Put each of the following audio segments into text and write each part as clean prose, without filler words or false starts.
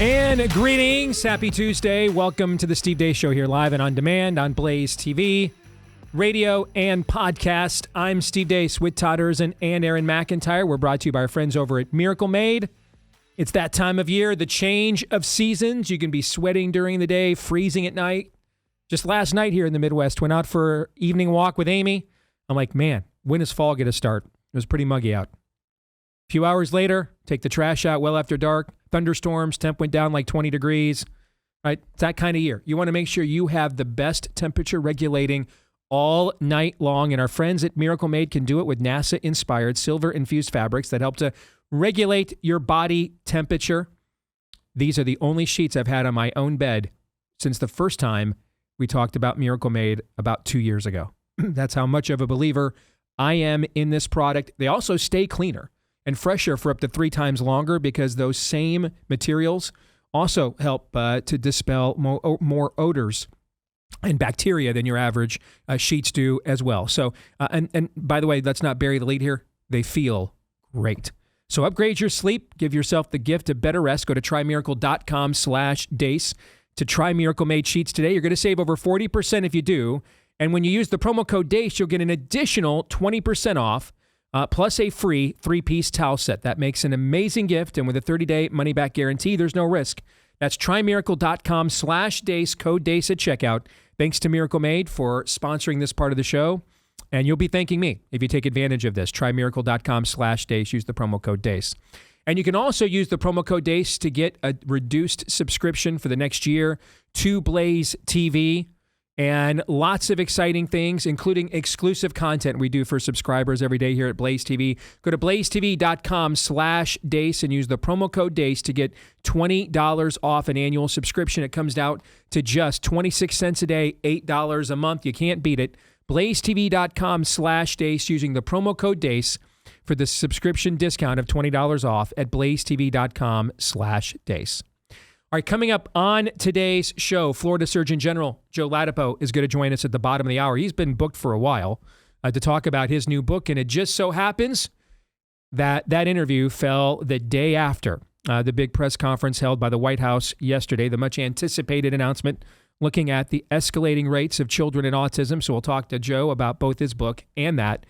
And greetings. Happy Tuesday. Welcome to the Steve Deace Show here live and on demand on Blaze TV, radio, and podcast. I'm Steve Deace with Todd Erzin and Aaron McIntyre. We're brought to you by our friends over at Miracle Made. It's that time of year, the change of seasons. You can be sweating during the day, freezing at night. Just last night here in the Midwest, went out for evening walk with Amy. I'm like, man, when is fall going to start? It was pretty muggy out. A few hours later, take the trash out well after dark. Thunderstorms, temp went down like 20 degrees. Right? It's that kind of year. You want to make sure you have the best temperature regulating all night long. And our friends at Miracle Made can do it with NASA-inspired silver-infused fabrics that help to regulate your body temperature. These are the only sheets I've had on my own bed since the first time we talked about Miracle Made about 2 years ago. That's how much of a believer I am in this product. They also stay cleaner and fresher for up to 3 times longer because those same materials also help to dispel more odors and bacteria than your average sheets do as well. So, and by the way, let's not bury the lead here. They feel great. So upgrade your sleep. Give yourself the gift of better rest. Go to trymiracle.com/Deace to try Miracle Made sheets today. You're going to save over 40% if you do. And when you use the promo code Deace, you'll get an additional 20% off. Plus a free 3-piece towel set. That makes an amazing gift, and with a 30-day money-back guarantee, there's no risk. That's trymiracle.com/Deace, code Deace at checkout. Thanks to Miracle Made for sponsoring this part of the show, and you'll be thanking me if you take advantage of this. Trymiracle.com/Deace, use the promo code Deace. And you can also use the promo code Deace to get a reduced subscription for the next year to Blaze TV. And lots of exciting things, including exclusive content we do for subscribers every day here at Blaze TV. Go to blazetv.com/Deace and use the promo code Deace to get $20 off an annual subscription. It comes out to just 26 cents a day, $8 a month. You can't beat it. blazetv.com/Deace using the promo code Deace for the subscription discount of $20 off at blazetv.com/Deace. All right, coming up on today's show, Florida Surgeon General Joe Ladapo is going to join us at the bottom of the hour. He's been booked for a while to talk about his new book, and it just so happens that that interview fell the day after the big press conference held by the White House yesterday, the much anticipated announcement looking at the escalating rates of children in autism. So we'll talk to Joe about both his book and that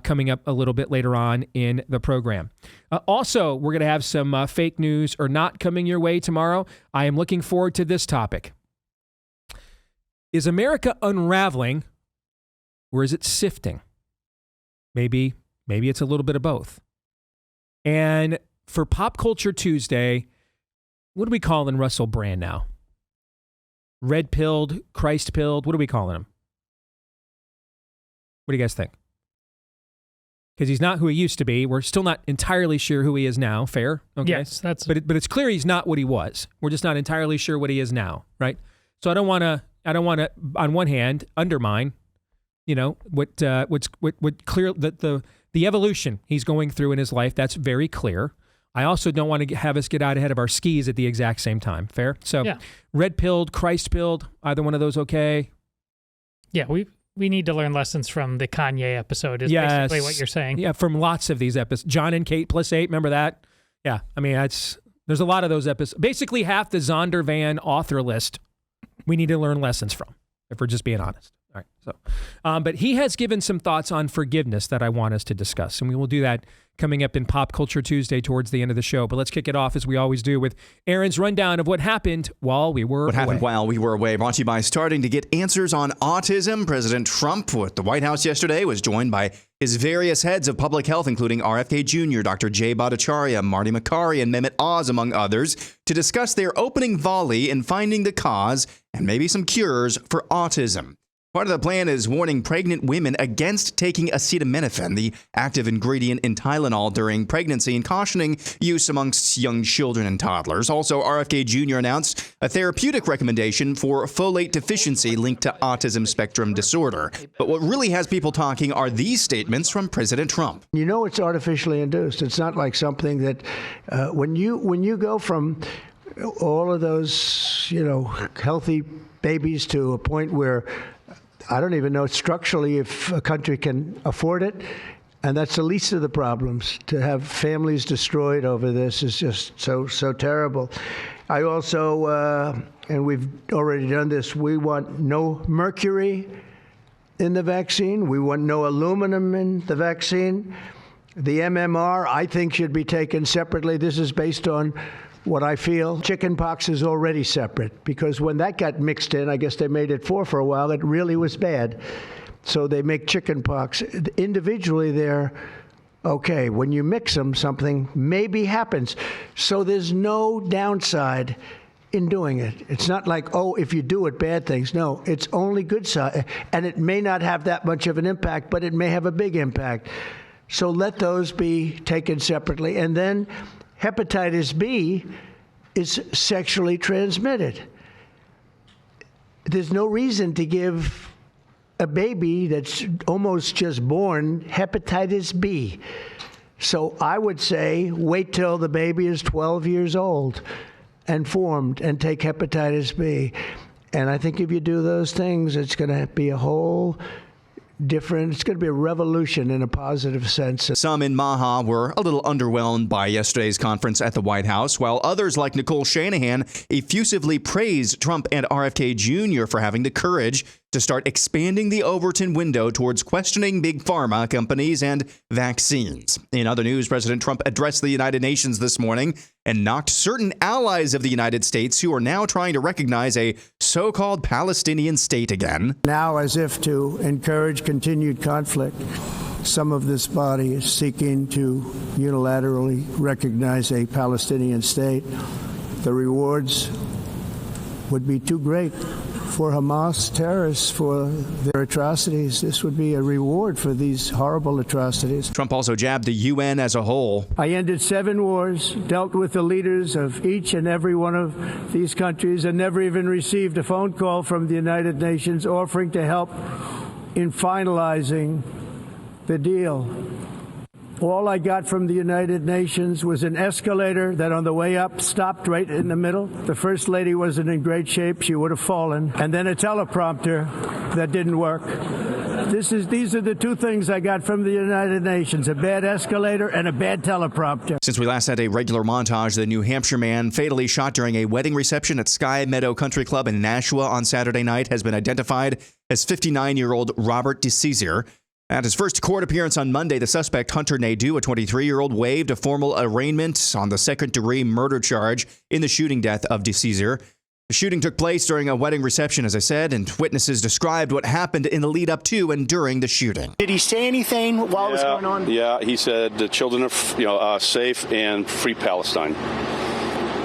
coming up a little bit later on in the program. Also, we're going to have some fake news or not coming your way tomorrow. I am looking forward to this topic. Is America unraveling or is it sifting? Maybe it's a little bit of both. And for Pop Culture Tuesday, what are we calling Russell Brand now? Red-pilled, Christ-pilled, what are we calling him? What do you guys think? Because he's not who he used to be. We're still not entirely sure who he is now. Fair? Okay. Yes, that's. But it's clear he's not what he was. We're just not entirely sure what he is now, right? So I don't want to. On one hand, undermine, what's clear that the evolution he's going through in his life. That's very clear. I also don't want to have us get out ahead of our skis at the exact same time. Fair? So yeah. Red-pilled, Christ-pilled, either one of those okay? Yeah, we need to learn lessons from the Kanye episode is basically what you're saying. Yeah, from lots of these episodes. John and Kate +8, remember that? Yeah, I mean, there's a lot of those episodes. Basically, half the Zondervan author list we need to learn lessons from, if we're just being honest. All right, so, but he has given some thoughts on forgiveness that I want us to discuss, and we will do that coming up in Pop Culture Tuesday towards the end of the show. But let's kick it off, as we always do, with Aaron's rundown of what happened while we were away. What happened while we were away, brought to you by starting to get answers on autism. President Trump at the White House yesterday was joined by his various heads of public health, including RFK Jr., Dr. Jay Bhattacharya, Marty Makary, and Mehmet Oz, among others, to discuss their opening volley in finding the cause and maybe some cures for autism. Part of the plan is warning pregnant women against taking acetaminophen, the active ingredient in Tylenol during pregnancy, and cautioning use amongst young children and toddlers. Also, RFK Jr. announced a therapeutic recommendation for folate deficiency linked to autism spectrum disorder. But what really has people talking are these statements from President Trump. You know it's artificially induced. It's not like something that when you go from all of those, healthy babies to a point where I don't even know structurally if a country can afford it. And that's the least of the problems. To have families destroyed over this is just so terrible. I also, and we've already done this, we want no mercury in the vaccine. We want no aluminum in the vaccine. The MMR, I think, should be taken separately. This is based on what I feel. Chickenpox is already separate because when that got mixed in, I guess they made it four for a while, it really was bad. So they make chickenpox. Individually, they're okay. When you mix them, something maybe happens. So there's no downside in doing it. It's not like, oh, if you do it, bad things. No, it's only good side. And it may not have that much of an impact, but it may have a big impact. So let those be taken separately. And then hepatitis B is sexually transmitted. There's no reason to give a baby that's almost just born hepatitis B. So I would say wait till the baby is 12 years old and formed and take hepatitis B. And I think if you do those things, it's going to be a whole different. It's going to be a revolution in a positive sense. Some in Maha were a little underwhelmed by yesterday's conference at the White House, while others like Nicole Shanahan effusively praised Trump and RFK Jr. for having the courage to start expanding the Overton window towards questioning big pharma companies and vaccines. In other news, President Trump addressed the United Nations this morning and knocked certain allies of the United States who are now trying to recognize a so-called Palestinian state again. Now, as if to encourage continued conflict, some of this body is seeking to unilaterally recognize a Palestinian state. The rewards would be too great for Hamas terrorists for their atrocities. This would be a reward for these horrible atrocities. Trump also jabbed the UN as a whole. I ended 7 wars, dealt with the leaders of each and every one of these countries, and never even received a phone call from the United Nations offering to help in finalizing the deal. All I got from the United Nations was an escalator that on the way up stopped right in the middle. The First Lady wasn't in great shape. She would have fallen. And then a teleprompter that didn't work. These are the two things I got from the United Nations, a bad escalator and a bad teleprompter. Since we last had a regular montage, the New Hampshire man fatally shot during a wedding reception at Sky Meadow Country Club in Nashua on Saturday night has been identified as 59-year-old Robert Deace. At his first court appearance on Monday, the suspect, Hunter Nadeau, a 23-year-old, waived a formal arraignment on the second-degree murder charge in the shooting death of Deace. The shooting took place during a wedding reception, as I said, and witnesses described what happened in the lead up to and during the shooting. Did he say anything while it was going on? Yeah, he said the children are safe and free Palestine.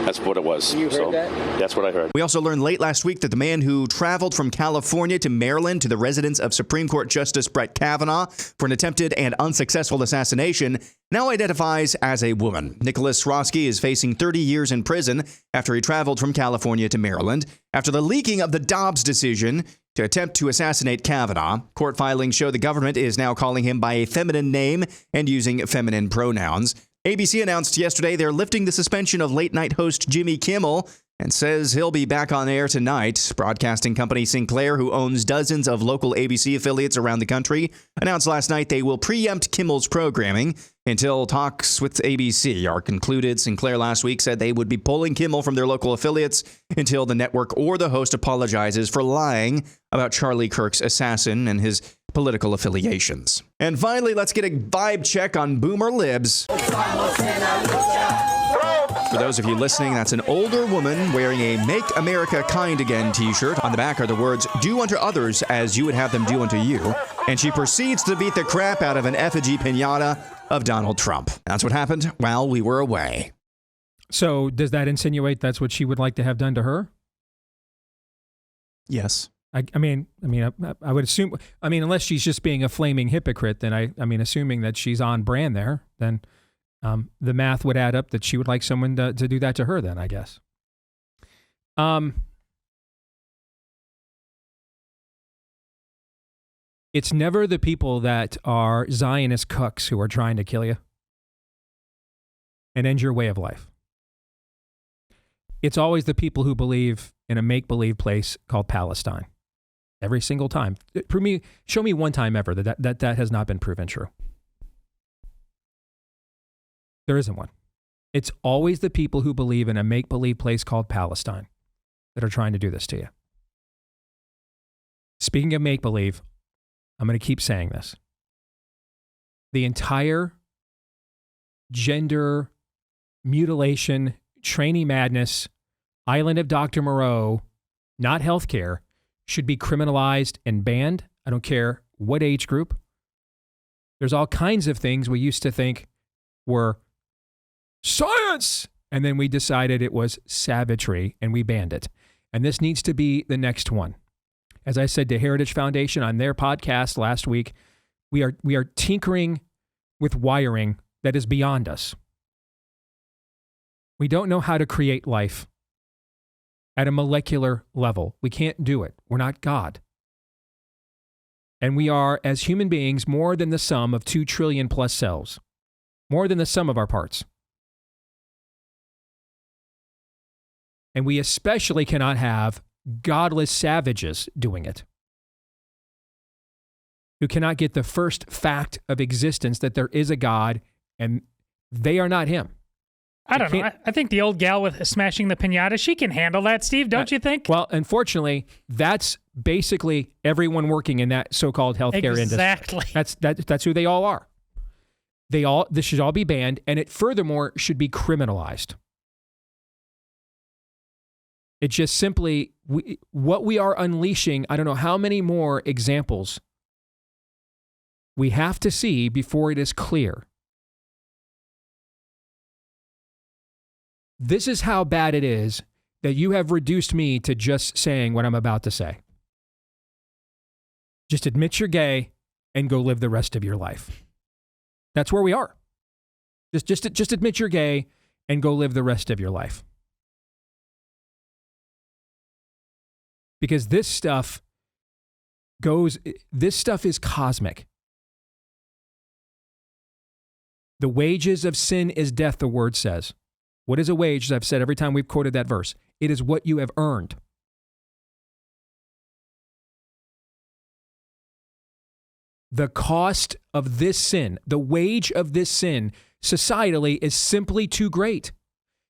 That's what it was. You heard that? That's what I heard. We also learned late last week that the man who traveled from California to Maryland to the residence of Supreme Court Justice Brett Kavanaugh for an attempted and unsuccessful assassination now identifies as a woman. Nicholas Roski is facing 30 years in prison after he traveled from California to Maryland after the leaking of the Dobbs decision to attempt to assassinate Kavanaugh. Court filings show the government is now calling him by a feminine name and using feminine pronouns. ABC announced yesterday they're lifting the suspension of late-night host Jimmy Kimmel and says he'll be back on air tonight. Broadcasting company Sinclair, who owns dozens of local ABC affiliates around the country, announced last night they will preempt Kimmel's programming until talks with ABC are concluded. Sinclair last week said they would be pulling Kimmel from their local affiliates until the network or the host apologizes for lying about Charlie Kirk's assassin and his political affiliations. And finally, let's get a vibe check on Boomer Libs. For those of you listening, that's an older woman wearing a Make America Kind Again t-shirt. On the back are the words, "Do unto others as you would have them do unto you." And she proceeds to beat the crap out of an effigy piñata of Donald Trump. That's what happened while we were away. So does that insinuate that's what she would like to have done to her? Yes. I mean, I would assume, unless she's just being a flaming hypocrite, then assuming that she's on brand there, then the math would add up that she would like someone to do that to her then, I guess. It's never the people that are Zionist cucks who are trying to kill you and end your way of life. It's always the people who believe in a make-believe place called Palestine. Every single time. Show me one time ever that has not been proven true. There isn't one. It's always the people who believe in a make-believe place called Palestine that are trying to do this to you. Speaking of make-believe, I'm going to keep saying this. The entire gender mutilation, trainee madness, island of Dr. Moreau, not healthcare, should be criminalized and banned. I don't care what age group. There's all kinds of things we used to think were science, and then we decided it was savagery, and we banned it. And this needs to be the next one. As I said to Heritage Foundation on their podcast last week, we are tinkering with wiring that is beyond us. We don't know how to create life at a molecular level. We can't do it. We're not God. And we are, as human beings, more than the sum of 2 trillion plus cells, more than the sum of our parts. And we especially cannot have godless savages doing it, who cannot get the first fact of existence that there is a God and they are not him. I don't know. I think the old gal with smashing the piñata, she can handle that, Steve, don't you think? Well, unfortunately, that's basically everyone working in that so-called healthcare industry. Exactly. That's who they all are. This should all be banned, and it furthermore should be criminalized. It just simply, what we are unleashing, I don't know how many more examples we have to see before it is clear. This is how bad it is that you have reduced me to just saying what I'm about to say. Just admit you're gay and go live the rest of your life. That's where we are. Just admit you're gay and go live the rest of your life. Because this stuff is cosmic. The wages of sin is death, the word says. What is a wage? As I've said every time we've quoted that verse, it is what you have earned. The cost of this sin, the wage of this sin, societally is simply too great.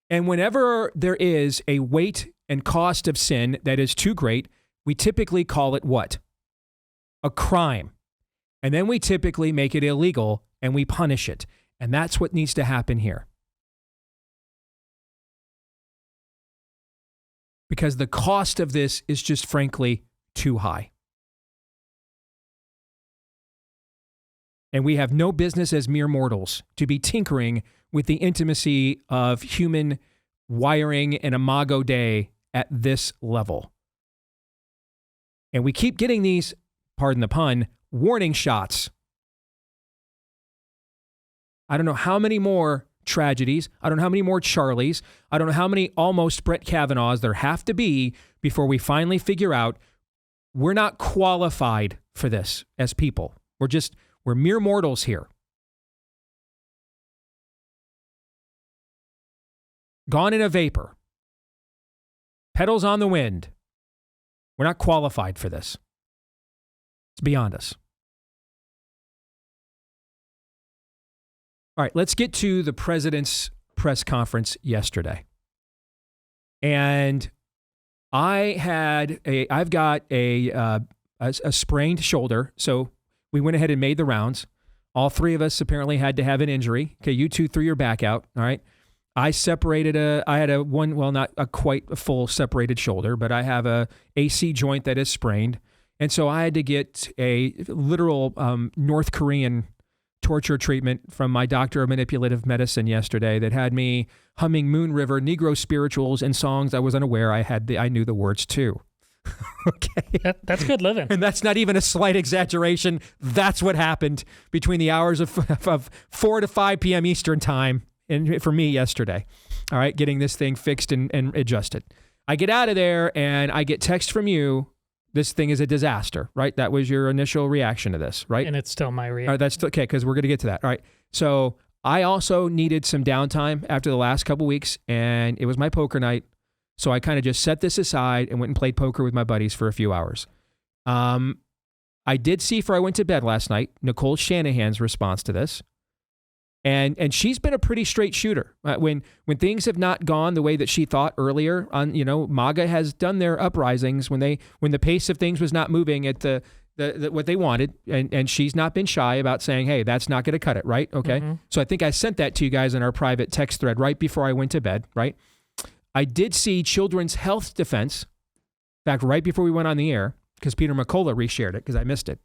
And whenever there is a weight and cost of sin that is too great, we typically call it what? A crime. And then we typically make it illegal and we punish it. And that's what needs to happen here. Because the cost of this is just frankly too high. And we have no business as mere mortals to be tinkering with the intimacy of human wiring and imago Dei at this level. And we keep getting these, pardon the pun, warning shots. I don't know how many more tragedies. I don't know how many more Charlies. I don't know how many almost Brett Kavanaughs there have to be before we finally figure out we're not qualified for this as people. We're mere mortals here. Gone in a vapor. Petals on the wind. We're not qualified for this. It's beyond us. All right, let's get to the president's press conference yesterday. And I've got a sprained shoulder, so we went ahead and made the rounds. All three of us apparently had to have an injury. Okay, you two threw your back out, all right? I had not a quite a full separated shoulder, but I have a AC joint that is sprained. And so I had to get a literal North Korean torture treatment from my doctor of manipulative medicine yesterday that had me humming Moon River, Negro spirituals, and songs I was unaware I knew the words to. Okay. That's good living. And that's not even a slight exaggeration. That's what happened between the hours of 4 to 5 p.m. Eastern time and for me yesterday. All right, getting this thing fixed and adjusted. I get out of there and I get text from you. This thing is a disaster, right? That was your initial reaction to this, right? And it's still my reaction. All right, that's okay, because we're going to get to that. All right. So I also needed some downtime after the last couple weeks, and it was my poker night. So I kind of just set this aside and went and played poker with my buddies for a few hours. I did see before I went to bed last night, Nicole Shanahan's response to this. And she's been a pretty straight shooter. When things have not gone the way that she thought earlier on, MAGA has done their uprisings when the pace of things was not moving at the what they wanted, and she's not been shy about saying, hey, that's not going to cut it, right? Okay. Mm-hmm. So I think I sent that to you guys in our private text thread right before I went to bed, right? I did see Children's Health Defense, in fact, right before we went on the air, because Peter McCullough reshared it because I missed it.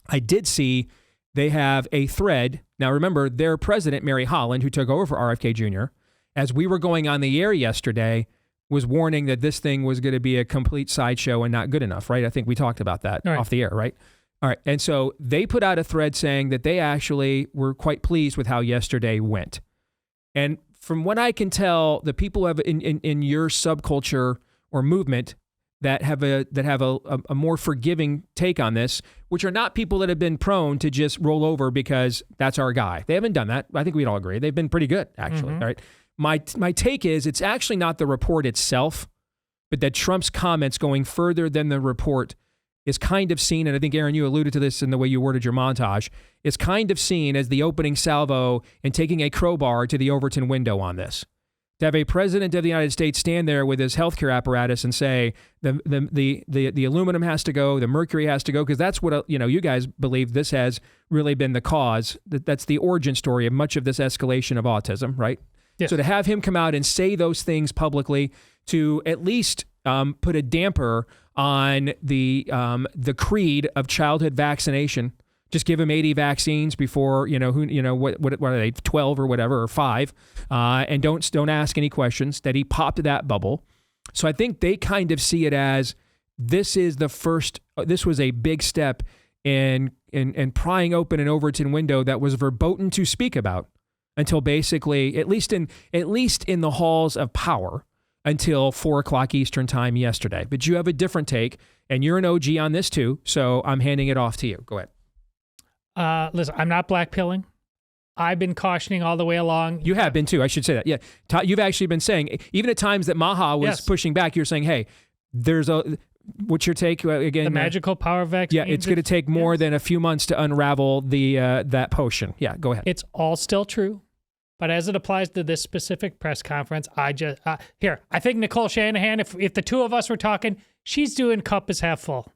I did see they have a thread. Now, remember, their president, Mary Holland, who took over for RFK Jr., as we were going on the air yesterday, was warning that this thing was going to be a complete sideshow and not good enough, right? I think we talked about that off the air, right? All right. And so they put out a thread saying that they actually were quite pleased with how yesterday went. And from what I can tell, the people have in your subculture or movement that have a more forgiving take on this, which are not people that have been prone to just roll over because that's our guy. They haven't done that. I think we'd all agree. They've been pretty good, actually. Mm-hmm. All right. My take is it's actually not the report itself, but that Trump's comments going further than the report is kind of seen, and I think, Aaron, you alluded to this in the way you worded your montage, is kind of seen as the opening salvo and taking a crowbar to the Overton window on this. To have a president of the United States stand there with his healthcare apparatus and say the aluminum has to go, the mercury has to go, because that's what you guys believe this has really been the cause. That's the origin story of much of this escalation of autism, right? Yes. So to have him come out and say those things publicly, to at least put a damper on the creed of childhood vaccination. Just give him 80 vaccines before, what are they, 12 or whatever, or 5, and don't ask any questions, that he popped that bubble. So I think they kind of see it as this was a big step in prying open an Overton window that was verboten to speak about until basically, at least in the halls of power, until 4:00 Eastern time yesterday. But you have a different take, and you're an OG on this too, so I'm handing it off to you. Go ahead. Listen, I'm not blackpilling. I've been cautioning all the way along. You have been too. I should say that. Yeah. You've actually been saying, even at times that Maha was pushing back, you're saying, hey, what's your take again? The magical power vaccine. Yeah, it's going to take more than a few months to unravel that potion. Yeah, go ahead. It's all still true. But as it applies to this specific press conference, I think Nicole Shanahan, if the two of us were talking, she's doing cup is half full.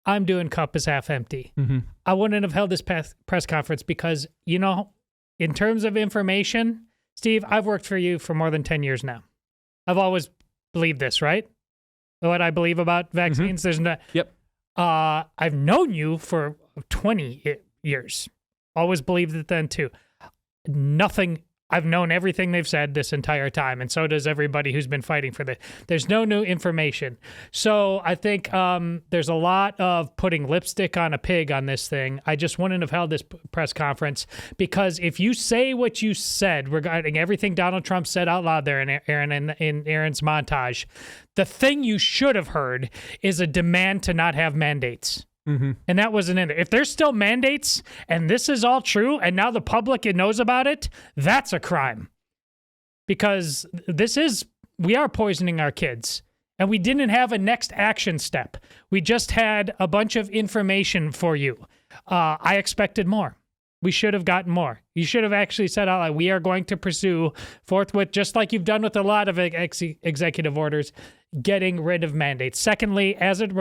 I'm doing cup is half empty. Mm-hmm. I wouldn't have held this press conference because, in terms of information, Steve, I've worked for you for more than 10 years now. I've always believed this, right? What I believe about vaccines. Mm-hmm. There's no. Yep. I've known you for 20 years. Always believed it then too. Nothing. I've known everything they've said this entire time, and so does everybody who's been fighting for this. There's no new information. So I think there's a lot of putting lipstick on a pig on this thing. I just wouldn't have held this press conference because if you say what you said regarding everything Donald Trump said out loud there in Aaron's montage, the thing you should have heard is a demand to not have mandates. Mm-hmm. And that wasn't in there. If there's still mandates and this is all true and now the public knows about it, that's a crime. Because we are poisoning our kids. And we didn't have a next action step. We just had a bunch of information for you. I expected more. We should have gotten more. You should have actually said out loud, we are going to pursue forthwith, just like you've done with a lot of executive orders, getting rid of mandates. Secondly, as it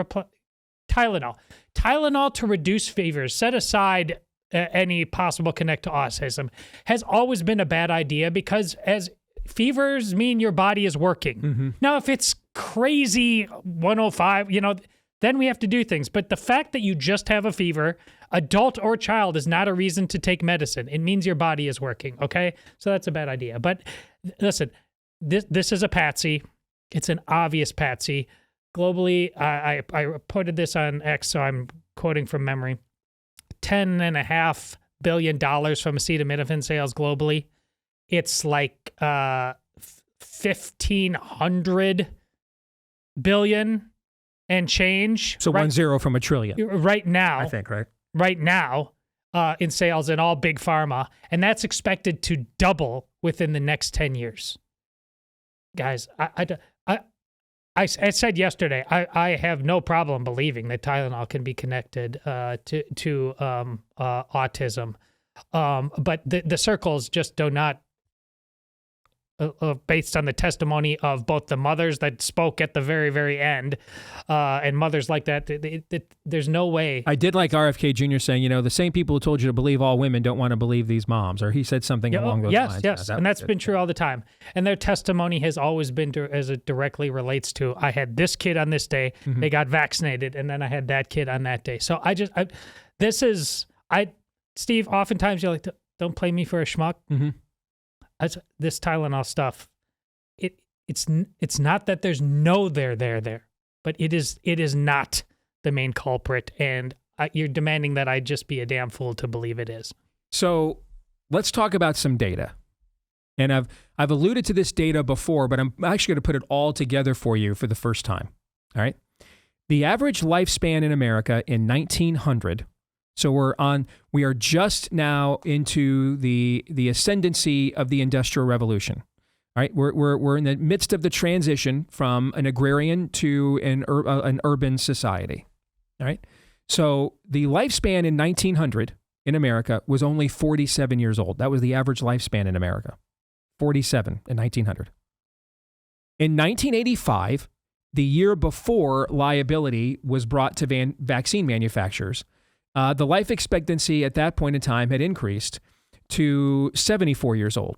Tylenol to reduce fevers, set aside any possible connect to autism, has always been a bad idea because as fevers mean your body is working. Mm-hmm. Now, if it's crazy 105, then we have to do things. But the fact that you just have a fever, adult or child, is not a reason to take medicine. It means your body is working, okay? So that's a bad idea. But listen, this is a patsy. It's an obvious patsy. Globally, I reported this on X, so I'm quoting from memory. $10.5 billion from acetaminophen sales globally. It's like 1,500 billion and change. So 10 from a trillion. Right now. I think, right? Right now in sales in all big pharma. And that's expected to double within the next 10 years. Guys, I said yesterday, I have no problem believing that Tylenol can be connected to autism. But the circles just do not, based on the testimony of both the mothers that spoke at the very, very end, and mothers like that, there's no way. I did like RFK Jr. saying, the same people who told you to believe all women don't want to believe these moms, or he said something along those lines. Yes, and that's been true all the time. And their testimony has always been as it directly relates to, I had this kid on this day, they got vaccinated, and then I had that kid on that day. So Steve, oftentimes you're like, don't play me for a schmuck. This Tylenol stuff, it's not that there's no there, but it is not the main culprit, and you're demanding that I just be a damn fool to believe it is. So let's talk about some data. And I've alluded to this data before, but I'm actually going to put it all together for you for the first time. All right. The average lifespan in America in 1900. So we are just now into the ascendancy of the Industrial Revolution. All right, we're in the midst of the transition from an agrarian to an urban society. All right, so the lifespan in 1900 in America was only 47 years old. That was the average lifespan in America, 47 in 1900. In 1985, the year before liability was brought to vaccine manufacturers, the life expectancy at that point in time had increased to 74 years old.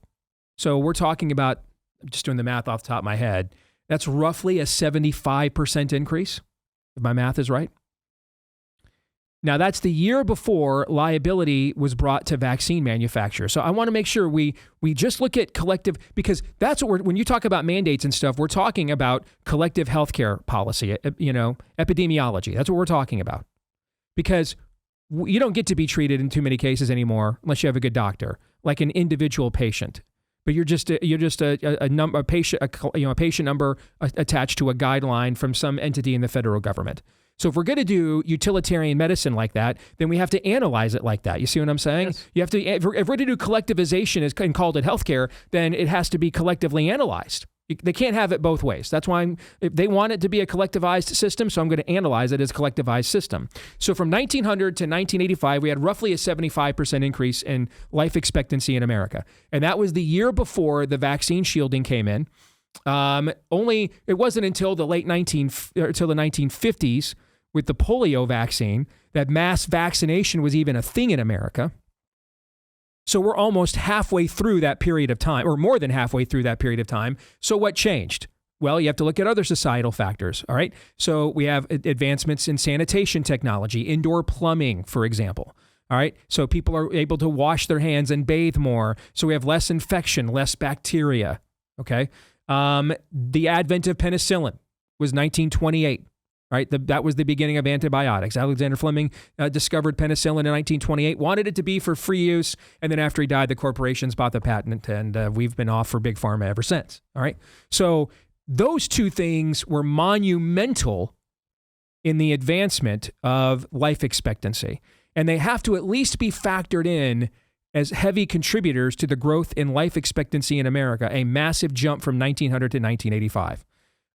So we're talking about, I'm just doing the math off the top of my head, that's roughly a 75% increase, if my math is right. Now, that's the year before liability was brought to vaccine manufacturers. So I want to make sure we just look at collective, because that's what when you talk about mandates and stuff, we're talking about collective healthcare policy, epidemiology. That's what we're talking about. Because you don't get to be treated in too many cases anymore unless you have a good doctor, like an individual patient. But you're just a patient number attached to a guideline from some entity in the federal government. So if we're going to do utilitarian medicine like that, then we have to analyze it like that. You see what I'm saying? Yes. You have to. If we're going to do collectivization and called it healthcare, then it has to be collectively analyzed. They can't have it both ways. That's why if they want it to be a collectivized system, so I'm going to analyze it as a collectivized system. So from 1900 to 1985, we had roughly a 75% increase in life expectancy in America. And that was the year before the vaccine shielding came in. It wasn't until the late 1950s with the polio vaccine that mass vaccination was even a thing in America. So we're almost halfway through that period of time, or more than halfway through that period of time. So what changed? Well, you have to look at other societal factors, all right? So we have advancements in sanitation technology, indoor plumbing, for example, all right? So people are able to wash their hands and bathe more. So we have less infection, less bacteria, okay? The advent of penicillin was 1928. Right, that was the beginning of antibiotics. Alexander Fleming discovered penicillin in 1928, wanted it to be for free use, and then after he died, the corporations bought the patent, and we've been off for Big Pharma ever since. All right, so those two things were monumental in the advancement of life expectancy, and they have to at least be factored in as heavy contributors to the growth in life expectancy in America, a massive jump from 1900 to 1985.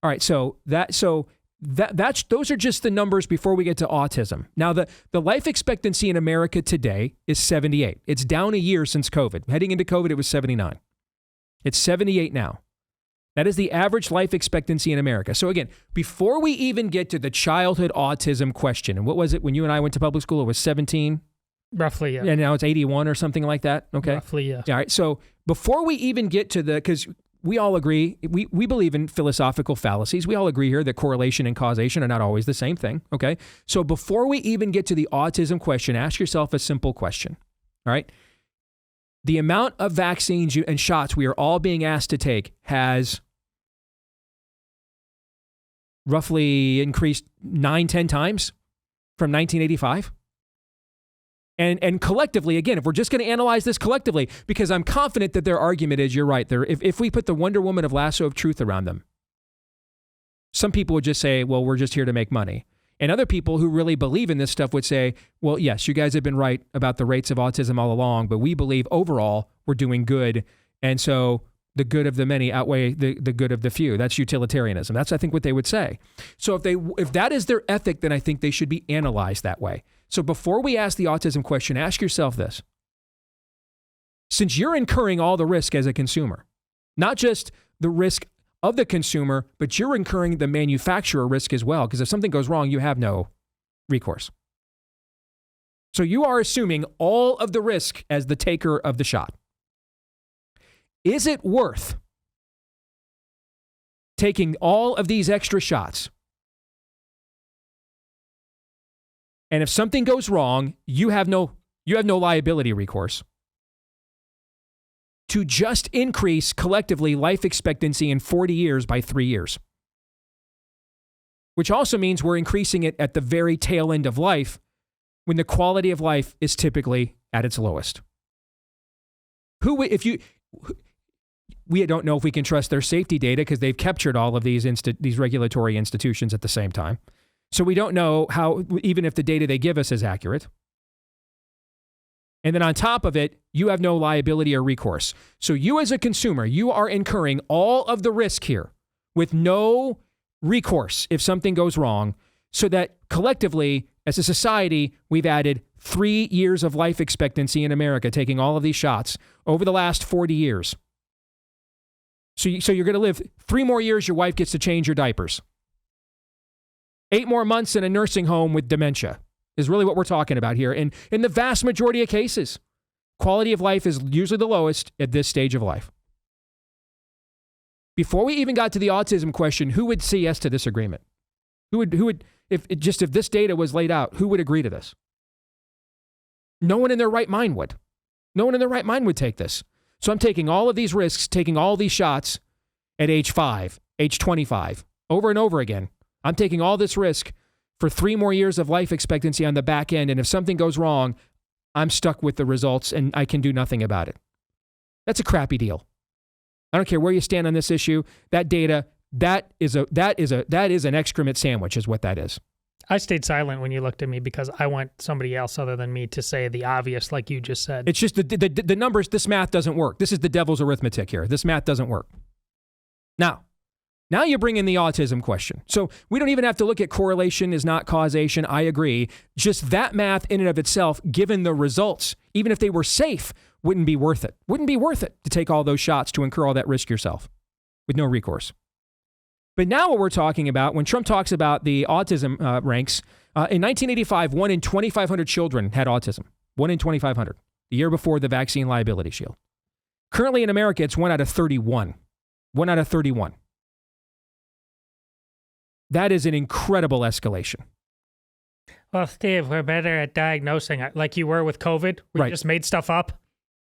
All right, those are just the numbers before we get to autism. Now, the life expectancy in America today is 78. It's down a year since COVID. Heading into COVID, it was 79. It's 78 now. That is the average life expectancy in America. So again, before we even get to the childhood autism question, and what was it when you and I went to public school? It was 17? Roughly, yeah. And now it's 81 or something like that? Okay. Roughly, yeah. All right. So before we even get to because we all agree, we believe in philosophical fallacies. We all agree here that correlation and causation are not always the same thing, okay? So before we even get to the autism question, ask yourself a simple question, all right? The amount of vaccines and shots we are all being asked to take has roughly increased 9-10 times from 1985. And collectively, again, if we're just going to analyze this collectively, because I'm confident that their argument is, you're right, if we put the Wonder Woman of lasso of truth around them, some people would just say, well, we're just here to make money. And other people who really believe in this stuff would say, well, yes, you guys have been right about the rates of autism all along, but we believe overall we're doing good. And so the good of the many outweigh the good of the few. That's utilitarianism. That's, I think, what they would say. So if that is their ethic, then I think they should be analyzed that way. So before we ask the autism question, ask yourself this. since you're incurring all the risk as a consumer, not just the risk of the consumer, but you're incurring the manufacturer risk as well, because if something goes wrong, you have no recourse. So you are assuming all of the risk as the taker of the shot. Is it worth taking all of these extra shots? And if something goes wrong, you have no liability recourse, to just increase collectively life expectancy in 40 years by 3 years. Which also means we're increasing it at the very tail end of life, when the quality of life is typically at its lowest. We don't know if we can trust their safety data, because they've captured all of these regulatory institutions at the same time. So we don't know how, even if the data they give us is accurate. And then on top of it, you have no liability or recourse. So you as a consumer, you are incurring all of the risk here with no recourse if something goes wrong, so that collectively, as a society, we've added 3 years of life expectancy in America, taking all of these shots over the last 40 years. So you're going to live 3 more years, your wife gets to change your diapers. 8 more months in a nursing home with dementia is really what we're talking about here. And in the vast majority of cases, quality of life is usually the lowest at this stage of life. Before we even got to the autism question, who would say yes to this agreement? Who would, if this data was laid out, who would agree to this? No one in their right mind would. No one in their right mind would take this. So I'm taking all of these risks, taking all these shots at age 5, age 25, over and over again. I'm taking all this risk for 3 more years of life expectancy on the back end. And if something goes wrong, I'm stuck with the results and I can do nothing about it. That's a crappy deal. I don't care where you stand on this issue. That data, that is an excrement sandwich is what that is. I stayed silent when you looked at me because I want somebody else other than me to say the obvious, like you just said. It's just the numbers, this math doesn't work. This is the devil's arithmetic here. This math doesn't work. Now you bring in the autism question. So we don't even have to look at correlation is not causation. I agree. Just that math in and of itself, given the results, even if they were safe, wouldn't be worth it. Wouldn't be worth it to take all those shots, to incur all that risk yourself with no recourse. But now what we're talking about, when Trump talks about the autism ranks, in 1985, 1 in 2,500 children had autism. 1 in 2,500, the year before the vaccine liability shield. Currently in America, it's 1 out of 31. 1 out of 31. That is an incredible escalation. Well, Steve, we're better at diagnosing, like you were with COVID. We just made stuff up.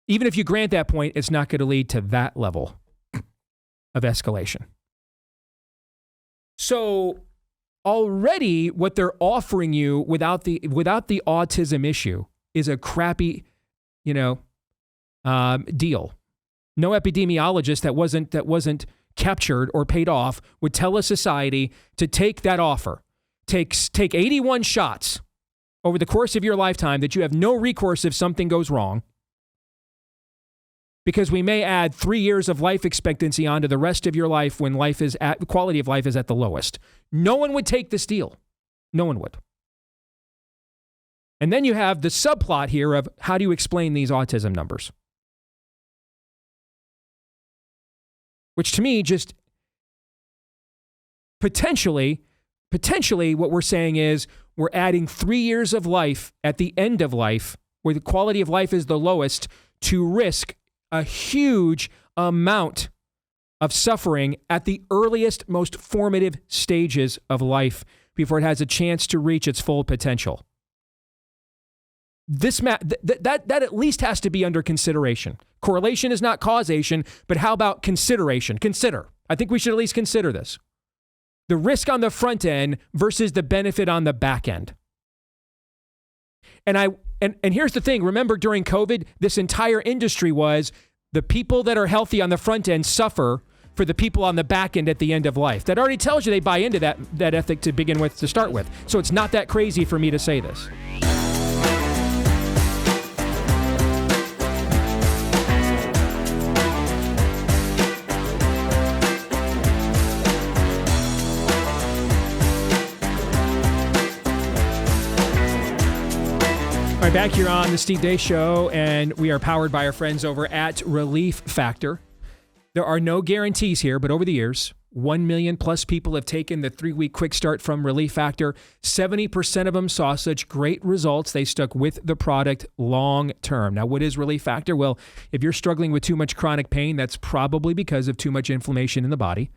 Even if you grant that point, it's not going to lead to that level of escalation. So already what they're offering you without the autism issue is a crappy, deal. No epidemiologist that wasn't captured or paid off would tell a society to take that offer. Take 81 shots over the course of your lifetime that you have no recourse if something goes wrong, because we may add 3 years of life expectancy onto the rest of your life when quality of life is at the lowest. No one would take this deal. No one would. And then you have the subplot here of how do you explain these autism numbers? Which to me just potentially what we're saying is we're adding 3 years of life at the end of life, where the quality of life is the lowest, to risk a huge amount of suffering at the earliest, most formative stages of life before it has a chance to reach its full potential. This that at least has to be under consideration. Correlation is not causation, but how about consideration? Consider. I think we should at least consider this. The risk on the front end versus the benefit on the back end. And here's the thing. Remember, during COVID, this entire industry was the people that are healthy on the front end suffer for the people on the back end at the end of life. That already tells you they buy into that ethic to begin with, to start with. So it's not that crazy for me to say this. Back here on the Steve Deace Show, and we are powered by our friends over at Relief Factor. There are no guarantees here, but over the years, 1 million plus people have taken the 3-week quick start from Relief Factor. 70% of them saw such great results, they stuck with the product long term. Now, what is Relief Factor? Well, if you're struggling with too much chronic pain, that's probably because of too much inflammation in the body.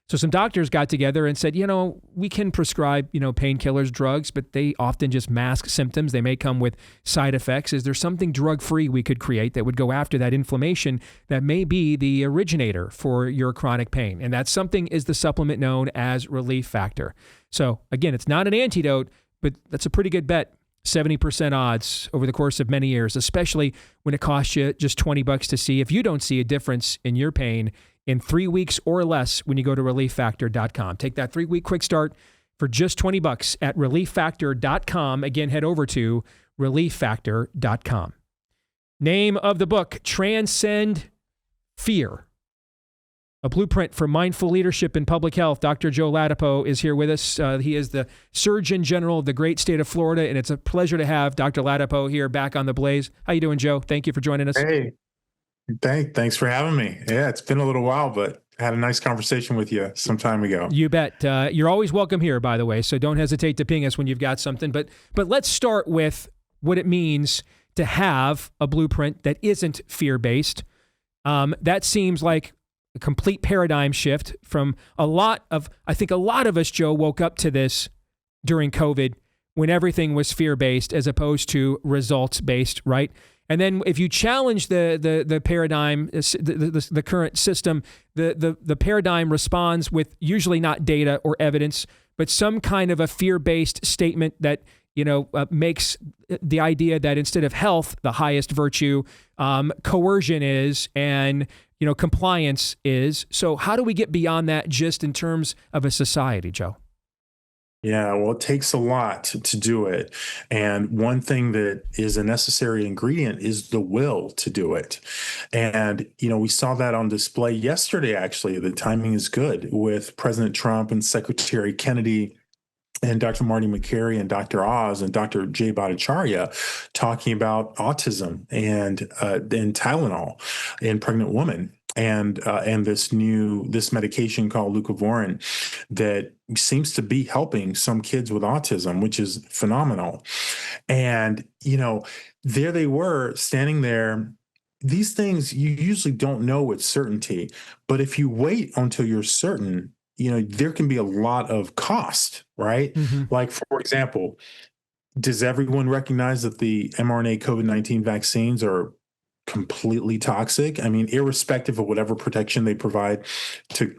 So some doctors got together and said, we can prescribe, painkillers, drugs, but they often just mask symptoms. They may come with side effects. Is there something drug-free we could create that would go after that inflammation that may be the originator for your chronic pain? And that something is the supplement known as Relief Factor. So again, it's not an antidote, but that's a pretty good bet. 70% odds over the course of many years, especially when it costs you just $20 to see if you don't see a difference in your pain in 3 weeks or less when you go to relieffactor.com. Take that 3-week quick start for just $20 at relieffactor.com. Again, head over to relieffactor.com. Name of the book, Transcend Fear, a blueprint for mindful leadership in public health. Dr. Joe Ladapo is here with us. He is the Surgeon General of the great state of Florida, and it's a pleasure to have Dr. Ladapo here back on the Blaze. How you doing, Joe? Thank you for joining us. Hey. Thanks for having me. Yeah, it's been a little while, but I had a nice conversation with you some time ago. You bet. You're always welcome here, by the way, so don't hesitate to ping us when you've got something. But let's start with what it means to have a blueprint that isn't fear-based. That seems like a complete paradigm shift from I think a lot of us, Joe, woke up to this during COVID when everything was fear-based as opposed to results-based, right? And then if you challenge the paradigm, the current system, the paradigm responds with usually not data or evidence, but some kind of a fear-based statement that makes the idea that instead of health, the highest virtue, coercion is, and compliance is. So how do we get beyond that just in terms of a society, Joe? Yeah, well, it takes a lot to do it. And one thing that is a necessary ingredient is the will to do it. And, we saw that on display yesterday, actually. The timing is good with President Trump and Secretary Kennedy and Dr. Marty Makary and Dr. Oz and Dr. Jay Bhattacharya talking about autism and Tylenol in pregnant women. And this medication called leucovorin that seems to be helping some kids with autism, which is phenomenal. And, there they were standing there. These things you usually don't know with certainty, but if you wait until you're certain, there can be a lot of cost, right? Mm-hmm. Like, for example, does everyone recognize that the mRNA COVID-19 vaccines are completely toxic? I mean, irrespective of whatever protection they provide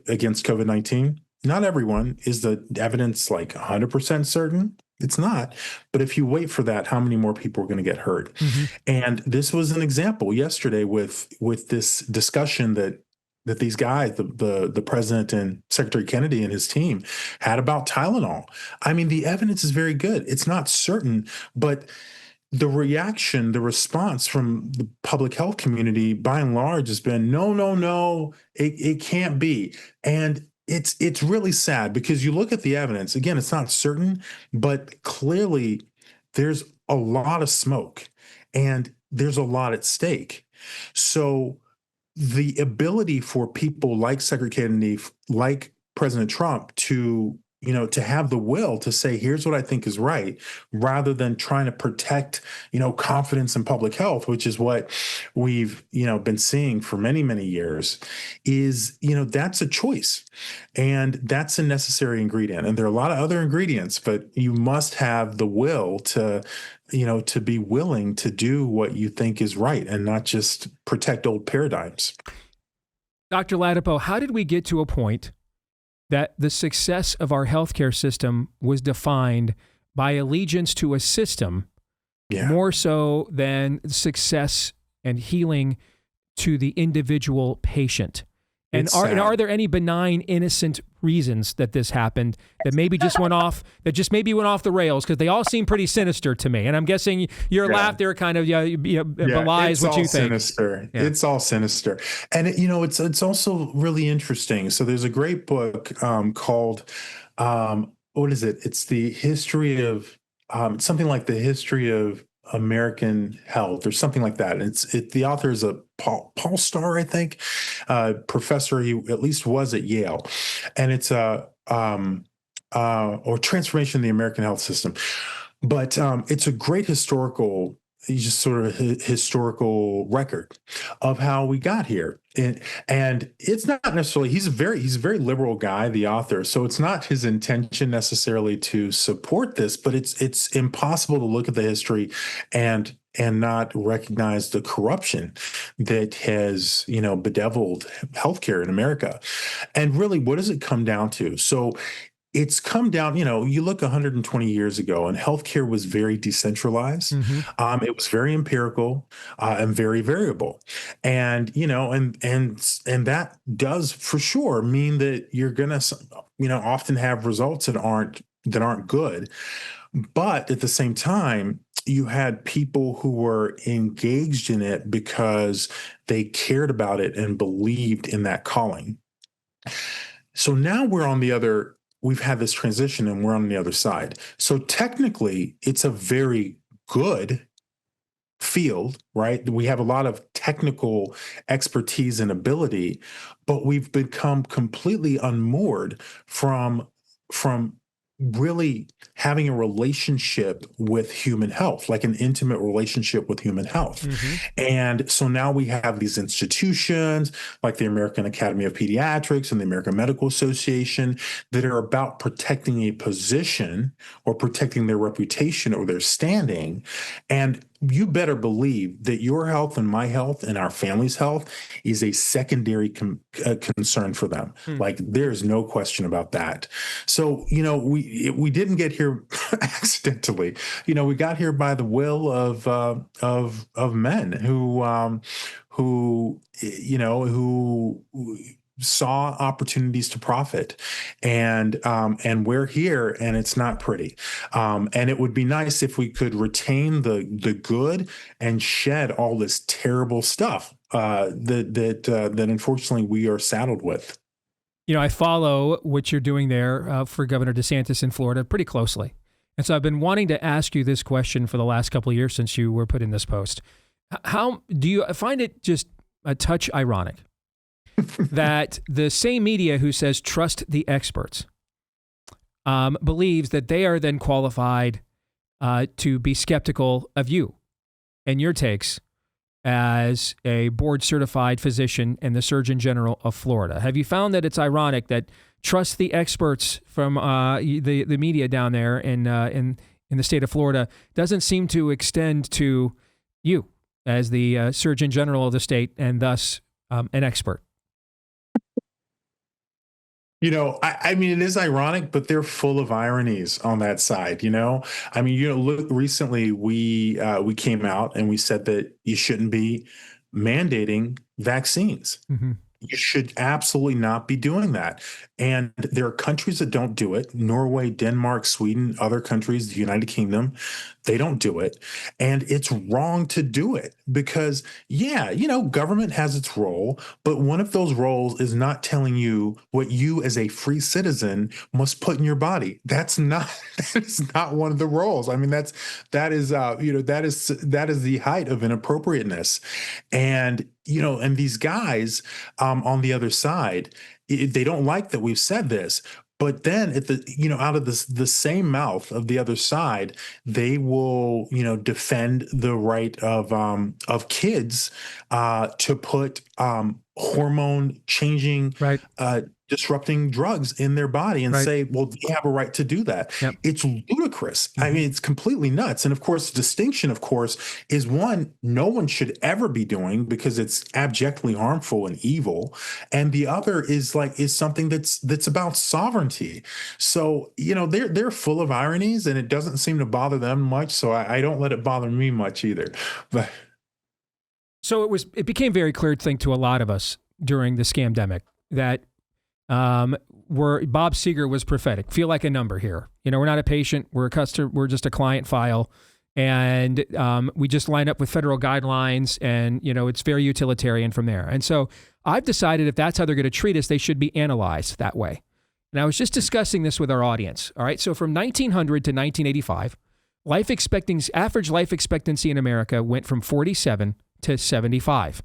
against COVID-19, not everyone. Is the evidence like 100% certain? It's not. But if you wait for that, how many more people are going to get hurt? Mm-hmm. And this was an example yesterday with this discussion that these guys, the president and Secretary Kennedy and his team had about Tylenol. I mean, the evidence is very good. It's not certain, but the response from the public health community, by and large, has been no, it can't be. And it's really sad because you look at the evidence. Again, it's not certain, but clearly there's a lot of smoke and there's a lot at stake. So the ability for people like Secretary Kennedy, like President Trump, to have the will to say, here's what I think is right, rather than trying to protect, confidence in public health, which is what we've, been seeing for many, many years, is, that's a choice. And that's a necessary ingredient. And there are a lot of other ingredients, but you must have the will to be willing to do what you think is right and not just protect old paradigms. Dr. Ladapo, how did we get to a point that the success of our healthcare system was defined by allegiance to a system more so than success and healing to the individual patient? And are there any benign, innocent reasons that this happened that maybe just went off the rails? Because they all seem pretty sinister to me. And I'm guessing your laugh there kind of belies what you think. Sinister. Yeah. It's all sinister. And it's also really interesting. So there's a great book called what is it? It's the history of something like the history of American Health or something like that. And the author is a Paul Starr, I think, professor. He at least was at Yale, and it's or Transformation of the American Health System. But it's a great historical record of how we got here. And it's not necessarily, he's a very liberal guy, the author. So it's not his intention necessarily to support this, but it's impossible to look at the history and not recognize the corruption that has, bedeviled healthcare in America. And really, what does it come down to? So it's come down, you look 120 years ago and healthcare was very decentralized. Mm-hmm. It was very empirical and very variable. And, and that does for sure mean that you're going to, often have results that aren't good. But at the same time, you had people who were engaged in it because they cared about it and believed in that calling. So now we've had this transition and we're on the other side. So technically, it's a very good field, right? We have a lot of technical expertise and ability, but we've become completely unmoored from really having a relationship with human health, like an intimate relationship with human health. Mm-hmm. And so now we have these institutions like the American Academy of Pediatrics and the American Medical Association that are about protecting a position or protecting their reputation or their standing. And you better believe that your health and my health and our family's health is a secondary concern for them. Like there's no question about that. So, we didn't get here accidentally. We got here by the will of men who saw opportunities to profit, and we're here, and it's not pretty. And it would be nice if we could retain the good and shed all this terrible stuff that unfortunately we are saddled with. I follow what you're doing there for Governor DeSantis in Florida pretty closely. And so I've been wanting to ask you this question for the last couple of years since you were put in this post. How do you find it just a touch ironic that the same media who says trust the experts believes that they are then qualified to be skeptical of you and your takes as a board-certified physician and the Surgeon General of Florida? Have you found that it's ironic that trust the experts from the media down there in the state of Florida doesn't seem to extend to you as the Surgeon General of the state and thus an expert? I mean, it is ironic, but they're full of ironies on that side. Look, recently we came out and we said that you shouldn't be mandating vaccines. Mm-hmm. You should absolutely not be doing that. And there are countries that don't do it. Norway, Denmark, Sweden, other countries, the United Kingdom, they don't do it. And it's wrong to do it because, government has its role, but one of those roles is not telling you what you as a free citizen must put in your body. That is not one of the roles. I mean, that is the height of inappropriateness. And these guys on the other side, they don't like that we've said this, but then out of the same mouth of the other side, they will, defend the right of kids to put hormone changing, right, disrupting drugs in their body and say, well, they have a right to do that. Yep. It's ludicrous. Mm-hmm. I mean, it's completely nuts. And of course, the distinction, is one, no one should ever be doing because it's abjectly harmful and evil. And the other is something that's about sovereignty. So, they're full of ironies and it doesn't seem to bother them much. So I don't let it bother me much either. But so it became very clear, I think, to a lot of us during the scamdemic that where Bob Seger was prophetic. Feel like a number here. We're not a patient. We're a customer. We're just a client file. And we just line up with federal guidelines and, it's very utilitarian from there. And so I've decided if that's how they're going to treat us, they should be analyzed that way. And I was just discussing this with our audience. All right. So from 1900 to 1985, average life expectancy in America went from 47 to 75.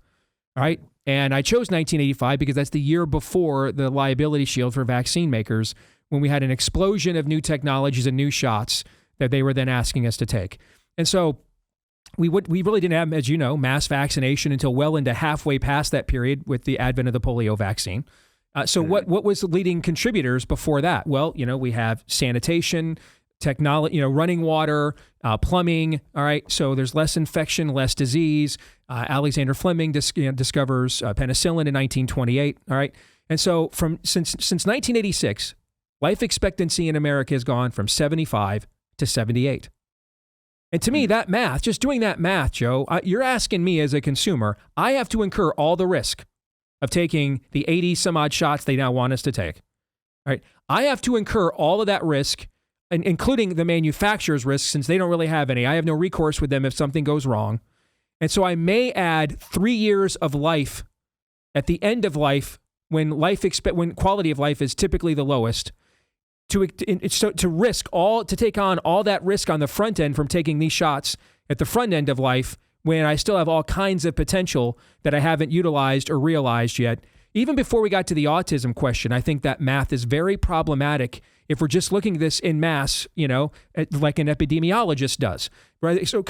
All right. And I chose 1985 because that's the year before the liability shield for vaccine makers, when we had an explosion of new technologies and new shots that they were then asking us to take. And so we really didn't have, as you know, mass vaccination until well into halfway past that period with the advent of the polio vaccine. What was the leading contributors before that? Well, we have sanitation, technology, running water, plumbing. All right. So there's less infection, less disease. Alexander Fleming discovers penicillin in 1928. All right. And so since 1986, life expectancy in America has gone from 75 to 78. And to me, that math, just doing that math, Joe, you're asking me as a consumer, I have to incur all the risk of taking the 80 some odd shots they now want us to take. All right. I have to incur all of that risk, including the manufacturer's risk, since they don't really have any. I have no recourse with them if something goes wrong. And so I may add 3 years of life at the end of life when quality of life is typically the lowest, to take on all that risk on the front end from taking these shots at the front end of life, when I still have all kinds of potential that I haven't utilized or realized yet. Even before we got to the autism question, I think that math is very problematic if we're just looking at this in mass, like an epidemiologist does. Right? So,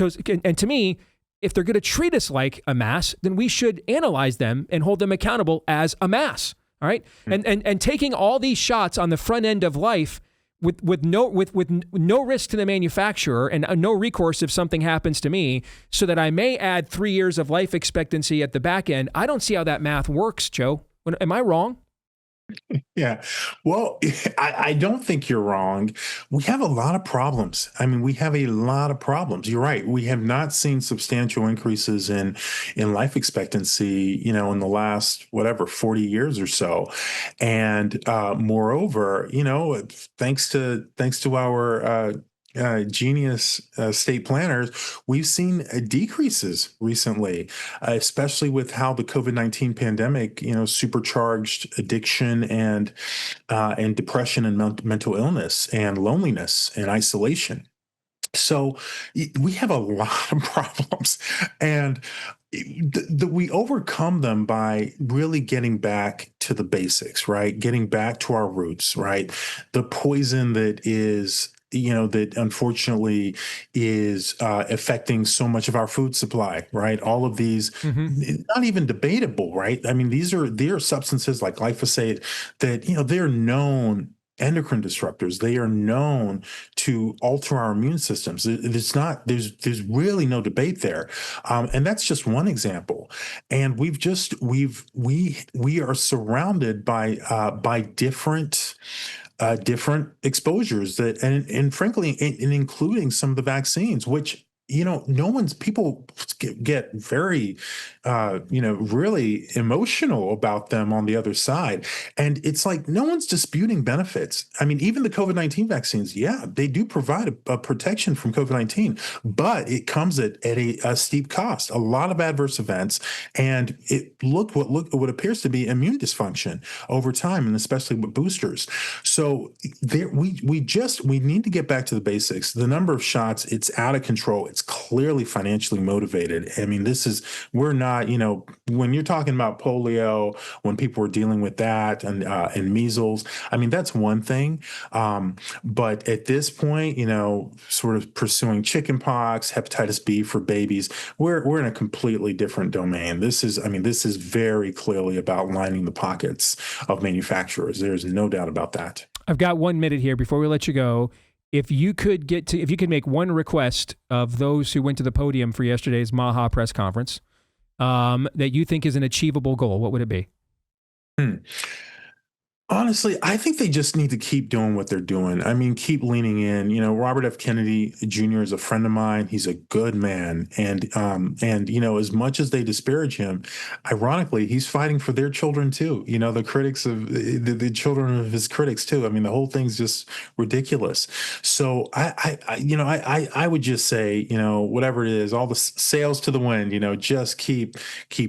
and to me, if they're going to treat us like a mass, then we should analyze them and hold them accountable as a mass. All right. And taking all these shots on the front end of life with no risk to the manufacturer and no recourse if something happens to me, so that I may add 3 years of life expectancy at the back end. I don't see how that math works, Joe. Am I wrong? Yeah. Well, I don't think you're wrong. We have a lot of problems. I mean, we have a lot of problems. You're right. We have not seen substantial increases in life expectancy, in the last, 40 years or so. And moreover, thanks to our genius state planners, we've seen decreases recently, especially with how the COVID-19 pandemic, supercharged addiction and depression and mental illness and loneliness and isolation. So we have a lot of problems, and we overcome them by really getting back to the basics, right? Getting back to our roots, right? The poison that is that unfortunately is affecting so much of our food supply, right? All of these, not even debatable, right? I mean, they are substances like glyphosate that, they're known endocrine disruptors. They are known to alter our immune systems. There's really no debate there. And that's just one example. And we are surrounded by different exposures and frankly, including some of the vaccines, which, people get very, really emotional about them on the other side. And it's like, no one's disputing benefits. I mean, even the COVID-19 vaccines, they do provide a protection from COVID-19, but it comes at a steep cost, a lot of adverse events. And what appears to be immune dysfunction over time, and especially with boosters. So we need to get back to the basics. The number of shots, it's out of control. It's clearly financially motivated. I mean, we're not, when you're talking about polio, when people were dealing with that and measles, I mean, that's one thing. But at this point, sort of pursuing chickenpox, hepatitis B for babies, we're in a completely different domain. This is very clearly about lining the pockets of manufacturers. There's no doubt about that. I've got 1 minute here before we let you go. If you could make one request of those who went to the podium for yesterday's Maha press conference, that you think is an achievable goal, what would it be? Honestly, I think they just need to keep doing what they're doing. I mean, keep leaning in. Robert F. Kennedy Jr. is a friend of mine. He's a good man. And as much as they disparage him, ironically, he's fighting for their children too. The critics of the children of his critics too. I mean, the whole thing's just ridiculous. So I would just say, whatever it is, all the sails to the wind, just keep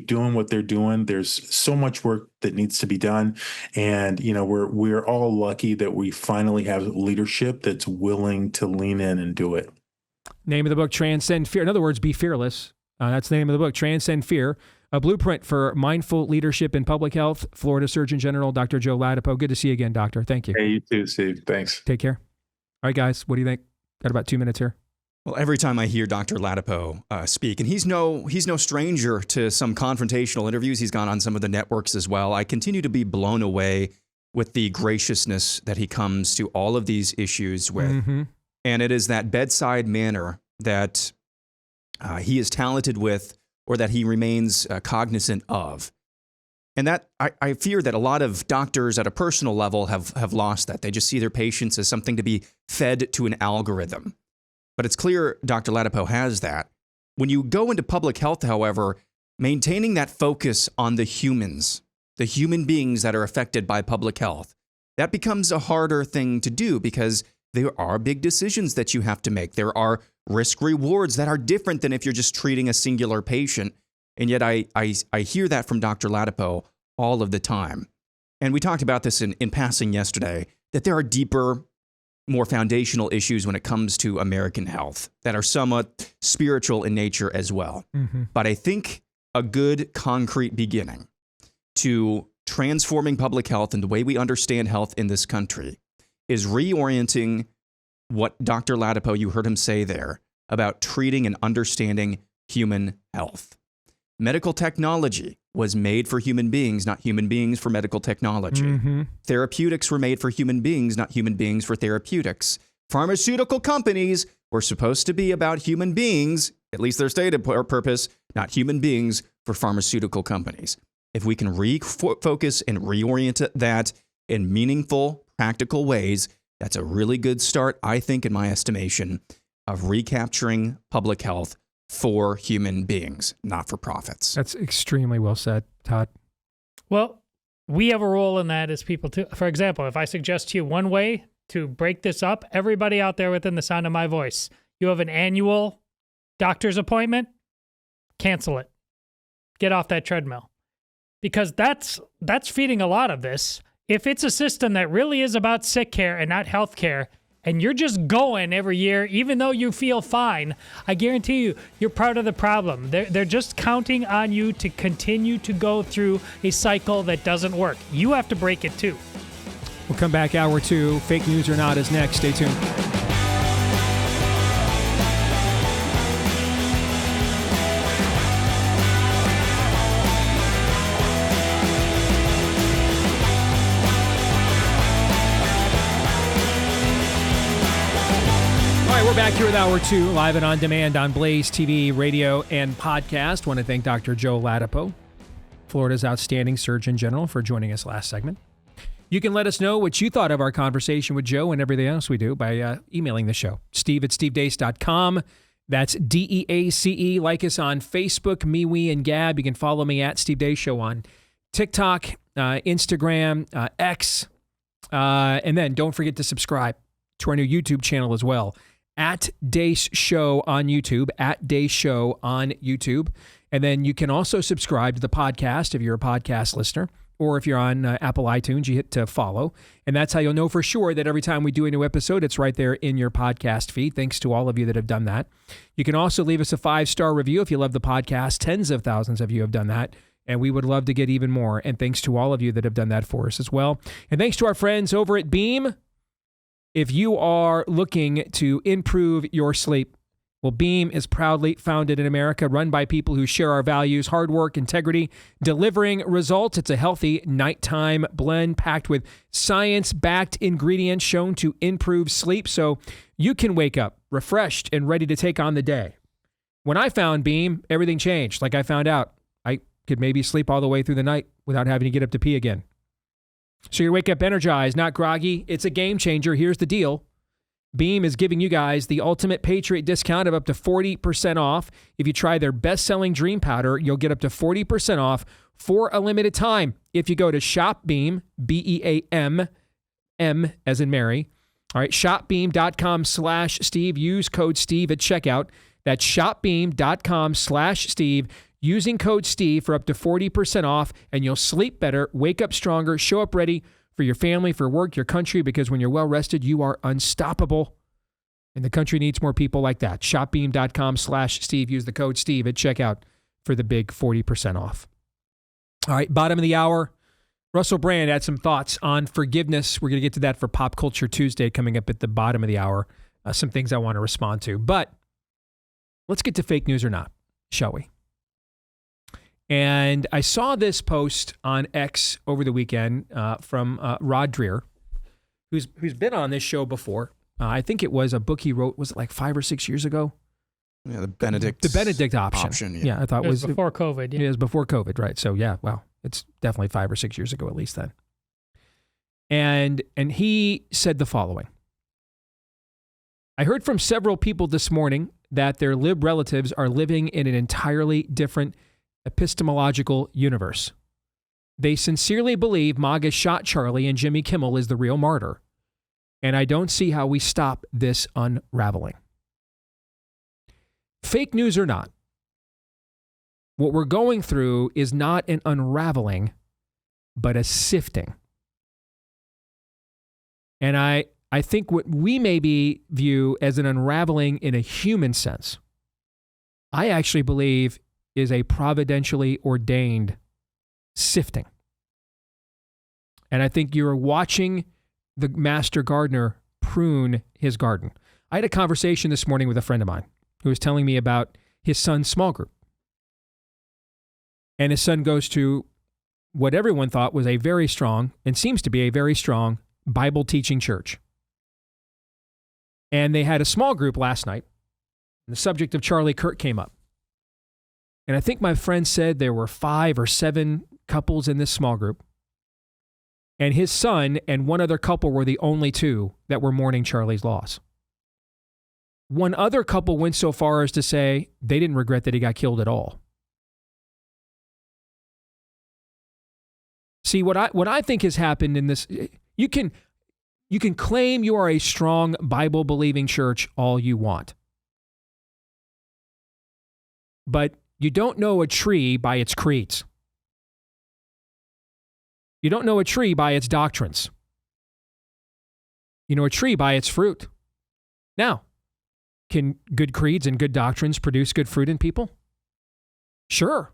doing what they're doing. There's so much work that needs to be done. And, we're all lucky that we finally have leadership that's willing to lean in and do it. Name of the book, Transcend Fear. In other words, be fearless. That's the name of the book, Transcend Fear, a blueprint for mindful leadership in public health. Florida Surgeon General, Dr. Joe Ladapo. Good to see you again, doctor. Thank you. Hey, you too, Steve. Thanks. Take care. All right, guys, what do you think? Got about 2 minutes here. Well, every time I hear Dr. Ladapo speak, and he's no stranger to some confrontational interviews. He's gone on some of the networks as well. I continue to be blown away with the graciousness that he comes to all of these issues with. Mm-hmm. And it is that bedside manner that he is talented with, or that he remains cognizant of. And that I fear that a lot of doctors at a personal level have lost that. They just see their patients as something to be fed to an algorithm. But it's clear Dr. Ladapo has that. When you go into public health, however, maintaining that focus on the humans, the human beings that are affected by public health, that becomes a harder thing to do because there are big decisions that you have to make. There are risk rewards that are different than if you're just treating a singular patient. And yet I hear that from Dr. Ladapo all of the time. And we talked about this in passing yesterday, that there are deeper, more foundational issues when it comes to American health that are somewhat spiritual in nature as well. Mm-hmm. But I think a good concrete beginning to transforming public health and the way we understand health in this country is reorienting what Dr. Ladapo, you heard him say there, about treating and understanding human health. Medical technology was made for human beings, not human beings for medical technology. Mm-hmm. Therapeutics were made for human beings, not human beings for therapeutics. Pharmaceutical companies were supposed to be about human beings, at least their stated purpose, not human beings for pharmaceutical companies. If we can refocus and reorient that in meaningful, practical ways, that's a really good start, I think, in my estimation, of recapturing public health for human beings, not for profits. That's extremely well said, Todd. Well, we have a role in that as people too. For example, if I suggest to you one way to break this up, everybody out there within the sound of my voice, you have an annual doctor's appointment, cancel it. Get off that treadmill. Because that's feeding a lot of this. If it's a system that really is about sick care and not health care, and you're just going every year, even though you feel fine, I guarantee you, you're part of the problem. They're just counting on you to continue to go through a cycle that doesn't work. You have to break it too. We'll come back hour 2. Fake news or not is next. Stay tuned. We're back here with Hour 2, live and on demand on Blaze TV, radio, and podcast. Want to thank Dr. Joe Ladapo, Florida's outstanding Surgeon General, for joining us last segment. You can let us know what you thought of our conversation with Joe and everything else we do by emailing the show. Steve@stevedeace.com. That's DEACE. Like us on Facebook, MeWe, and Gab. You can follow me at Steve Deace Show on TikTok, Instagram, X. And then don't forget to subscribe to our new YouTube channel as well. At Deace Show on YouTube, at Deace Show on YouTube. And then you can also subscribe to the podcast if you're a podcast listener, or if you're on Apple iTunes, you hit follow. And that's how you'll know for sure that every time we do a new episode, it's right there in your podcast feed. Thanks to all of you that have done that. You can also leave us a 5-star review if you love the podcast. Tens of thousands of you have done that, and we would love to get even more. And thanks to all of you that have done that for us as well. And thanks to our friends over at Beam. If you are looking to improve your sleep, well, Beam is proudly founded in America, run by people who share our values, hard work, integrity, delivering results. It's a healthy nighttime blend packed with science-backed ingredients shown to improve sleep so you can wake up refreshed and ready to take on the day. When I found Beam, everything changed. Like I found out I could maybe sleep all the way through the night without having to get up to pee again. So you wake up energized, not groggy. It's a game changer. Here's the deal. Beam is giving you guys the ultimate Patriot discount of up to 40% off. If you try their best-selling Dream Powder, you'll get up to 40% off for a limited time. If you go to ShopBeam, BEAM, M as in Mary. All right, shopbeam.com/Steve. Use code Steve at checkout. That's shopbeam.com/Steve. Using code Steve for up to 40% off, and you'll sleep better, wake up stronger, show up ready for your family, for work, your country, because when you're well rested, you are unstoppable. And the country needs more people like that. Shopbeam.com/Steve. Use the code Steve at checkout for the big 40% off. All right, bottom of the hour. Russell Brand had some thoughts on forgiveness. We're going to get to that for Pop Culture Tuesday coming up at the bottom of the hour. Some things I want to respond to. But let's get to fake news or not, shall we? And I saw this post on X over the weekend from Rod Dreher, who's been on this show before. I think it was a book he wrote, was it like 5 or 6 years ago? Yeah, the Benedict option. Yeah. I thought it was before COVID. Yeah. It was before COVID, right? So yeah, well, it's definitely 5 or 6 years ago at least then. And he said the following: I heard from several people this morning that their lib relatives are living in an entirely different epistemological universe. They sincerely believe MAGA shot Charlie and Jimmy Kimmel is the real martyr. And I don't see how we stop this unraveling. Fake news or not, what we're going through is not an unraveling, but a sifting. And I think what we maybe view as an unraveling in a human sense, I actually believe is a providentially ordained sifting. And I think you're watching the master gardener prune his garden. I had a conversation this morning with a friend of mine who was telling me about his son's small group. And his son goes to what everyone thought was a very strong, and seems to be a very strong, Bible teaching church. And they had a small group last night, and the subject of Charlie Kirk came up. And I think my friend said there were 5 or 7 couples in this small group. And his son and one other couple were the only 2 that were mourning Charlie's loss. One other couple went so far as to say they didn't regret that he got killed at all. See, what I think has happened in this, you can claim you are a strong Bible-believing church all you want. But you don't know a tree by its creeds. You don't know a tree by its doctrines. You know a tree by its fruit. Now, can good creeds and good doctrines produce good fruit in people? Sure.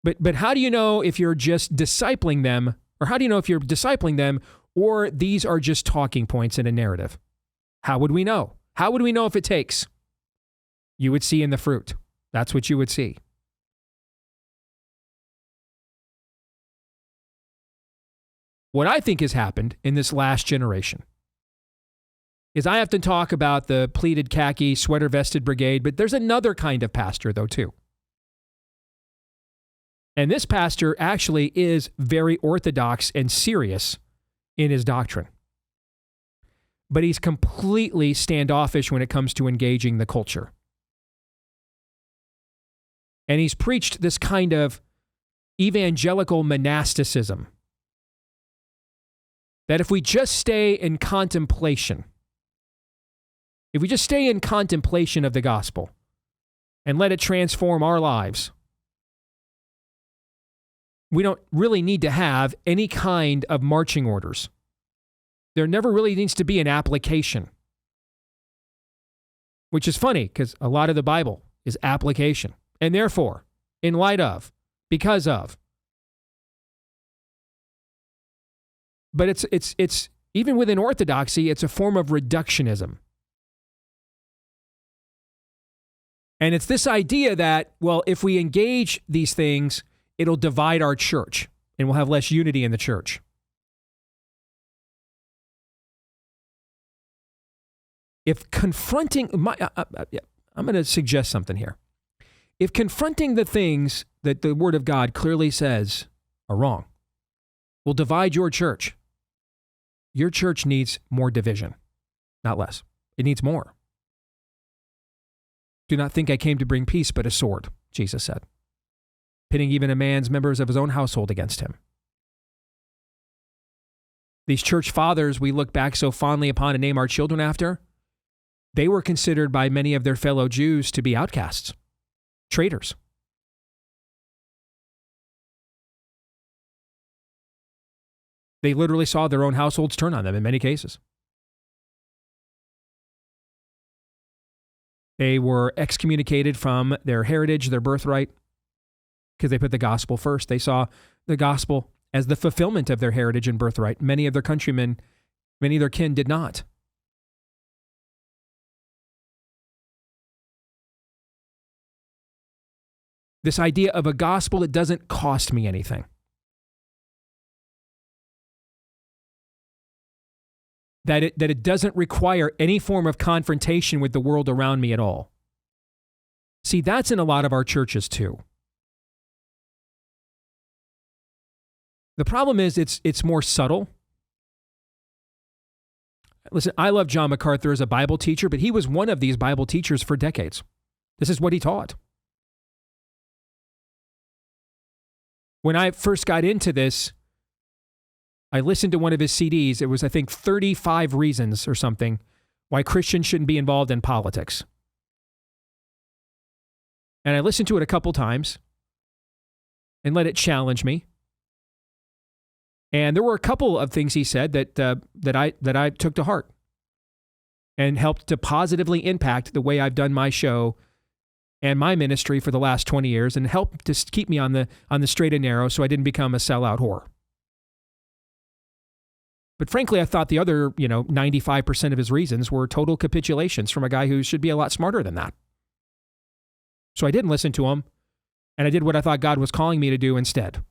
But how do you know if you're just discipling them, or how do you know if you're discipling them, or these are just talking points in a narrative? How would we know? How would we know if it takes? You would see in the fruit. That's what you would see. What I think has happened in this last generation is I often talk about the pleated khaki, sweater-vested brigade, but there's another kind of pastor, though, too. And this pastor actually is very orthodox and serious in his doctrine. But he's completely standoffish when it comes to engaging the culture. And he's preached this kind of evangelical monasticism that if we just stay in contemplation, of the gospel and let it transform our lives, we don't really need to have any kind of marching orders. There never really needs to be an application. Which is funny because a lot of the Bible is application. And therefore, in light of, because of. But it's even within orthodoxy, it's a form of reductionism. And it's this idea that, well, if we engage these things, it'll divide our church and we'll have less unity in the church. If confronting, I'm going to suggest something here. If confronting the things that the Word of God clearly says are wrong will divide your church needs more division, not less. It needs more. Do not think I came to bring peace, but a sword, Jesus said, pitting even a man's members of his own household against him. These church fathers we look back so fondly upon and name our children after, they were considered by many of their fellow Jews to be outcasts, traitors. They literally saw their own households turn on them in many cases. They were excommunicated from their heritage, their birthright, because they put the gospel first. They saw the gospel as the fulfillment of their heritage and birthright. Many of their countrymen, many of their kin did not. This idea of a gospel that doesn't cost me anything. That it doesn't require any form of confrontation with the world around me at all. See, that's in a lot of our churches too. The problem is it's more subtle. Listen, I love John MacArthur as a Bible teacher, but he was one of these Bible teachers for decades. This is what he taught. When I first got into this, I listened to one of his CDs. It was, I think, 35 reasons or something why Christians shouldn't be involved in politics. And I listened to it a couple times and let it challenge me. And there were a couple of things he said that I took to heart and helped to positively impact the way I've done my show and my ministry for the last 20 years, and helped to keep me on the straight and narrow so I didn't become a sellout whore. But frankly, I thought the other, 95% of his reasons were total capitulations from a guy who should be a lot smarter than that. So I didn't listen to him, and I did what I thought God was calling me to do instead.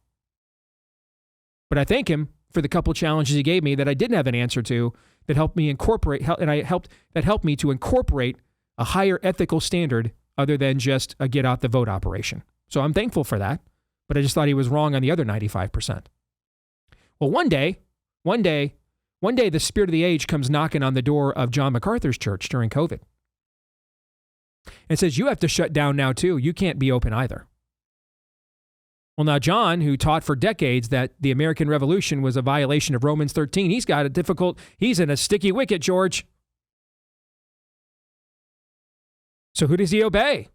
But I thank him for the couple challenges he gave me that I didn't have an answer to, that helped me incorporate, that helped me to incorporate a higher ethical standard other than just a get out the vote operation. So I'm thankful for that, but I just thought he was wrong on the other 95%. Well, one day, the spirit of the age comes knocking on the door of John MacArthur's church during COVID and says, you have to shut down now too. You can't be open either. Well, now John, who taught for decades that the American Revolution was a violation of Romans 13, he's in a sticky wicket, George. So who does he obey?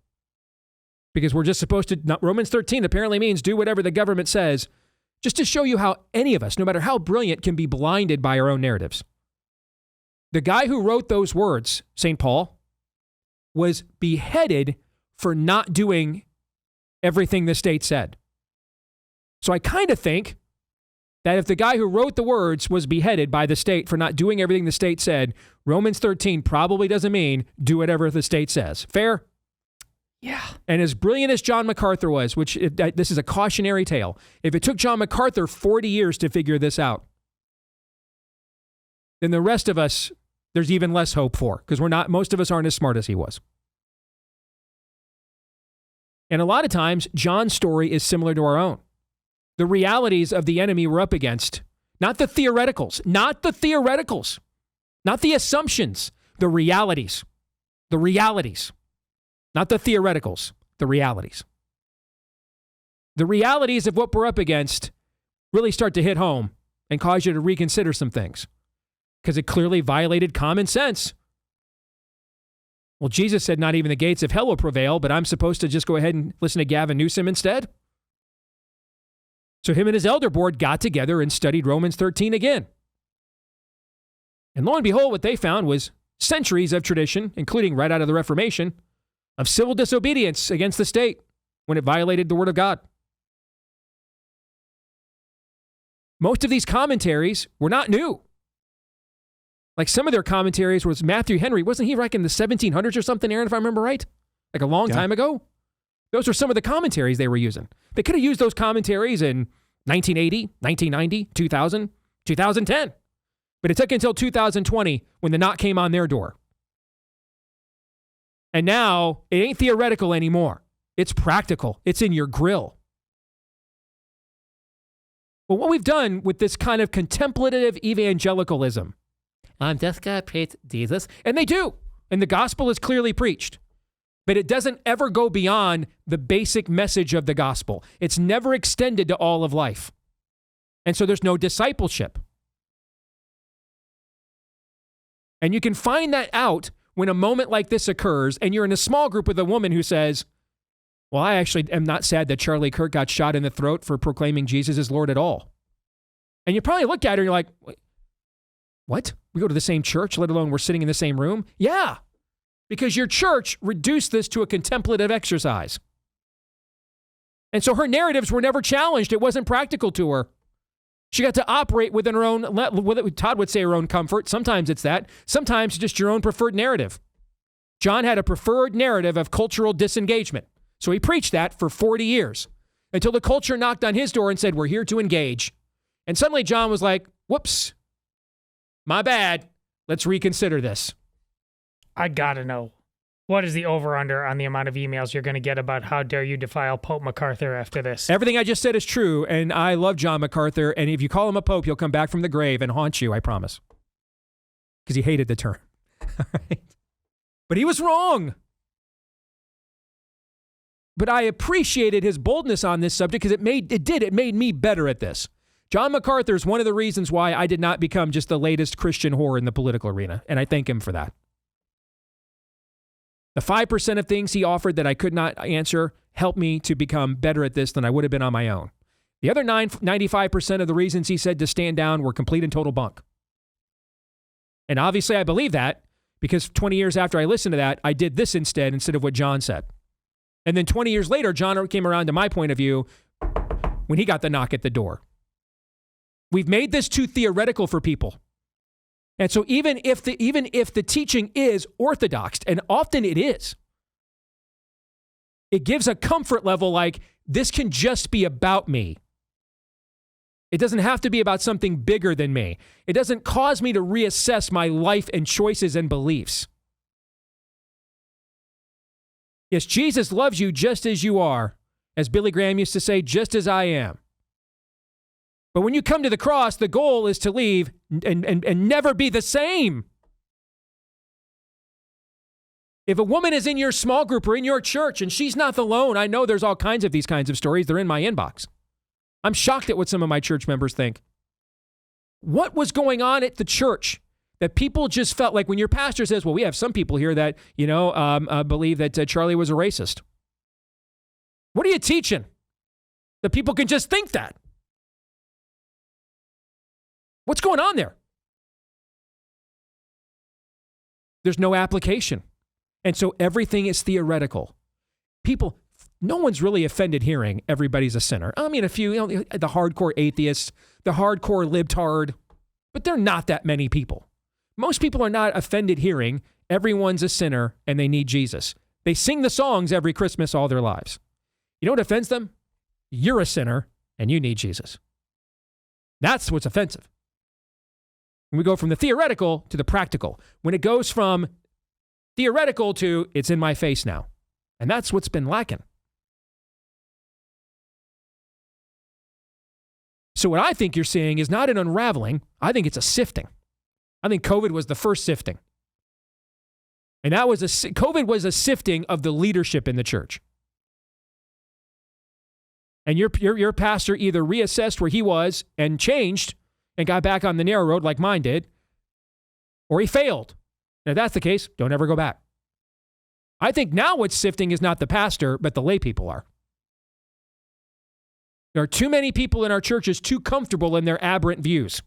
Because we're just supposed to, Romans 13 apparently means do whatever the government says, just to show you how any of us, no matter how brilliant, can be blinded by our own narratives. The guy who wrote those words, St. Paul, was beheaded for not doing everything the state said. So I kind of think that if the guy who wrote the words was beheaded by the state for not doing everything the state said, Romans 13 probably doesn't mean do whatever the state says. Fair? Yeah. And as brilliant as John MacArthur was, this is a cautionary tale, if it took John MacArthur 40 years to figure this out, then the rest of us, there's even less hope for, because most of us aren't as smart as he was. And a lot of times, John's story is similar to our own. The realities of the enemy we're up against, not the theoreticals, not the assumptions, the realities, not the theoreticals, the realities. The realities of what we're up against really start to hit home and cause you to reconsider some things because it clearly violated common sense. Well, Jesus said not even the gates of hell will prevail, but I'm supposed to just go ahead and listen to Gavin Newsom instead? So him and his elder board got together and studied Romans 13 again. And lo and behold, what they found was centuries of tradition, including right out of the Reformation, of civil disobedience against the state when it violated the word of God. Most of these commentaries were not new. Like some of their commentaries was Matthew Henry. Wasn't he like in the 1700s or something, Aaron, if I remember right? Like a long time ago? Those were some of the commentaries they were using. They could have used those commentaries in 1980, 1990, 2000, 2010. But it took until 2020 when the knock came on their door. And now it ain't theoretical anymore. It's practical. It's in your grill. Well, what we've done with this kind of contemplative evangelicalism, I'm just going to preach Jesus. And they do. And the gospel is clearly preached. But it doesn't ever go beyond the basic message of the gospel. It's never extended to all of life. And so there's no discipleship. And you can find that out when a moment like this occurs and you're in a small group with a woman who says, well, I actually am not sad that Charlie Kirk got shot in the throat for proclaiming Jesus as Lord at all. And you probably look at her and you're like, what? We go to the same church, let alone we're sitting in the same room? Yeah. because your church reduced this to a contemplative exercise. And so her narratives were never challenged. It wasn't practical to her. She got to operate within her own, Todd would say her own comfort. Sometimes it's that. Sometimes just your own preferred narrative. John had a preferred narrative of cultural disengagement. So he preached that for 40 years until the culture knocked on his door and said, we're here to engage. And suddenly John was like, whoops, my bad. Let's reconsider this. I gotta know. What is the over-under on the amount of emails you're going to get about how dare you defile Pope MacArthur after this? Everything I just said is true, and I love John MacArthur, and if you call him a pope, he'll come back from the grave and haunt you, I promise. Because he hated the term. All right. But he was wrong. But I appreciated his boldness on this subject because it made me better at this. John MacArthur is one of the reasons why I did not become just the latest Christian whore in the political arena, and I thank him for that. The 5% of things he offered that I could not answer helped me to become better at this than I would have been on my own. The other 95% of the reasons he said to stand down were complete and total bunk. And obviously I believe that because 20 years after I listened to that, I did this instead of what John said. And then 20 years later, John came around to my point of view when he got the knock at the door. We've made this too theoretical for people. And so even if the teaching is orthodox, and often it is, it gives a comfort level like this can just be about me. It doesn't have to be about something bigger than me. It doesn't cause me to reassess my life and choices and beliefs. Yes, Jesus loves you just as you are. As Billy Graham used to say, just as I am. But when you come to the cross, the goal is to leave and never be the same. If a woman is in your small group or in your church and she's not alone, I know there's all kinds of these kinds of stories. They're in my inbox. I'm shocked at what some of my church members think. What was going on at the church that people just felt like when your pastor says, well, we have some people here that, believe that Charlie was a racist. What are you teaching? That people can just think that. What's going on there? There's no application. And so everything is theoretical. People, no one's really offended hearing everybody's a sinner. I mean, a few, the hardcore atheists, the hardcore libtard, but they're not that many people. Most people are not offended hearing everyone's a sinner and they need Jesus. They sing the songs every Christmas all their lives. You know what offends them? You're a sinner and you need Jesus. That's what's offensive. We go from the theoretical to the practical. When it goes from theoretical to it's in my face now. And that's what's been lacking. So what I think you're seeing is not an unraveling. I think it's a sifting. I think COVID was the first sifting. And COVID was a sifting of the leadership in the church. And your pastor either reassessed where he was and changed and got back on the narrow road like mine did, or he failed. And if that's the case, don't ever go back. I think now what's sifting is not the pastor, but the lay people are. There are too many people in our churches too comfortable in their aberrant views,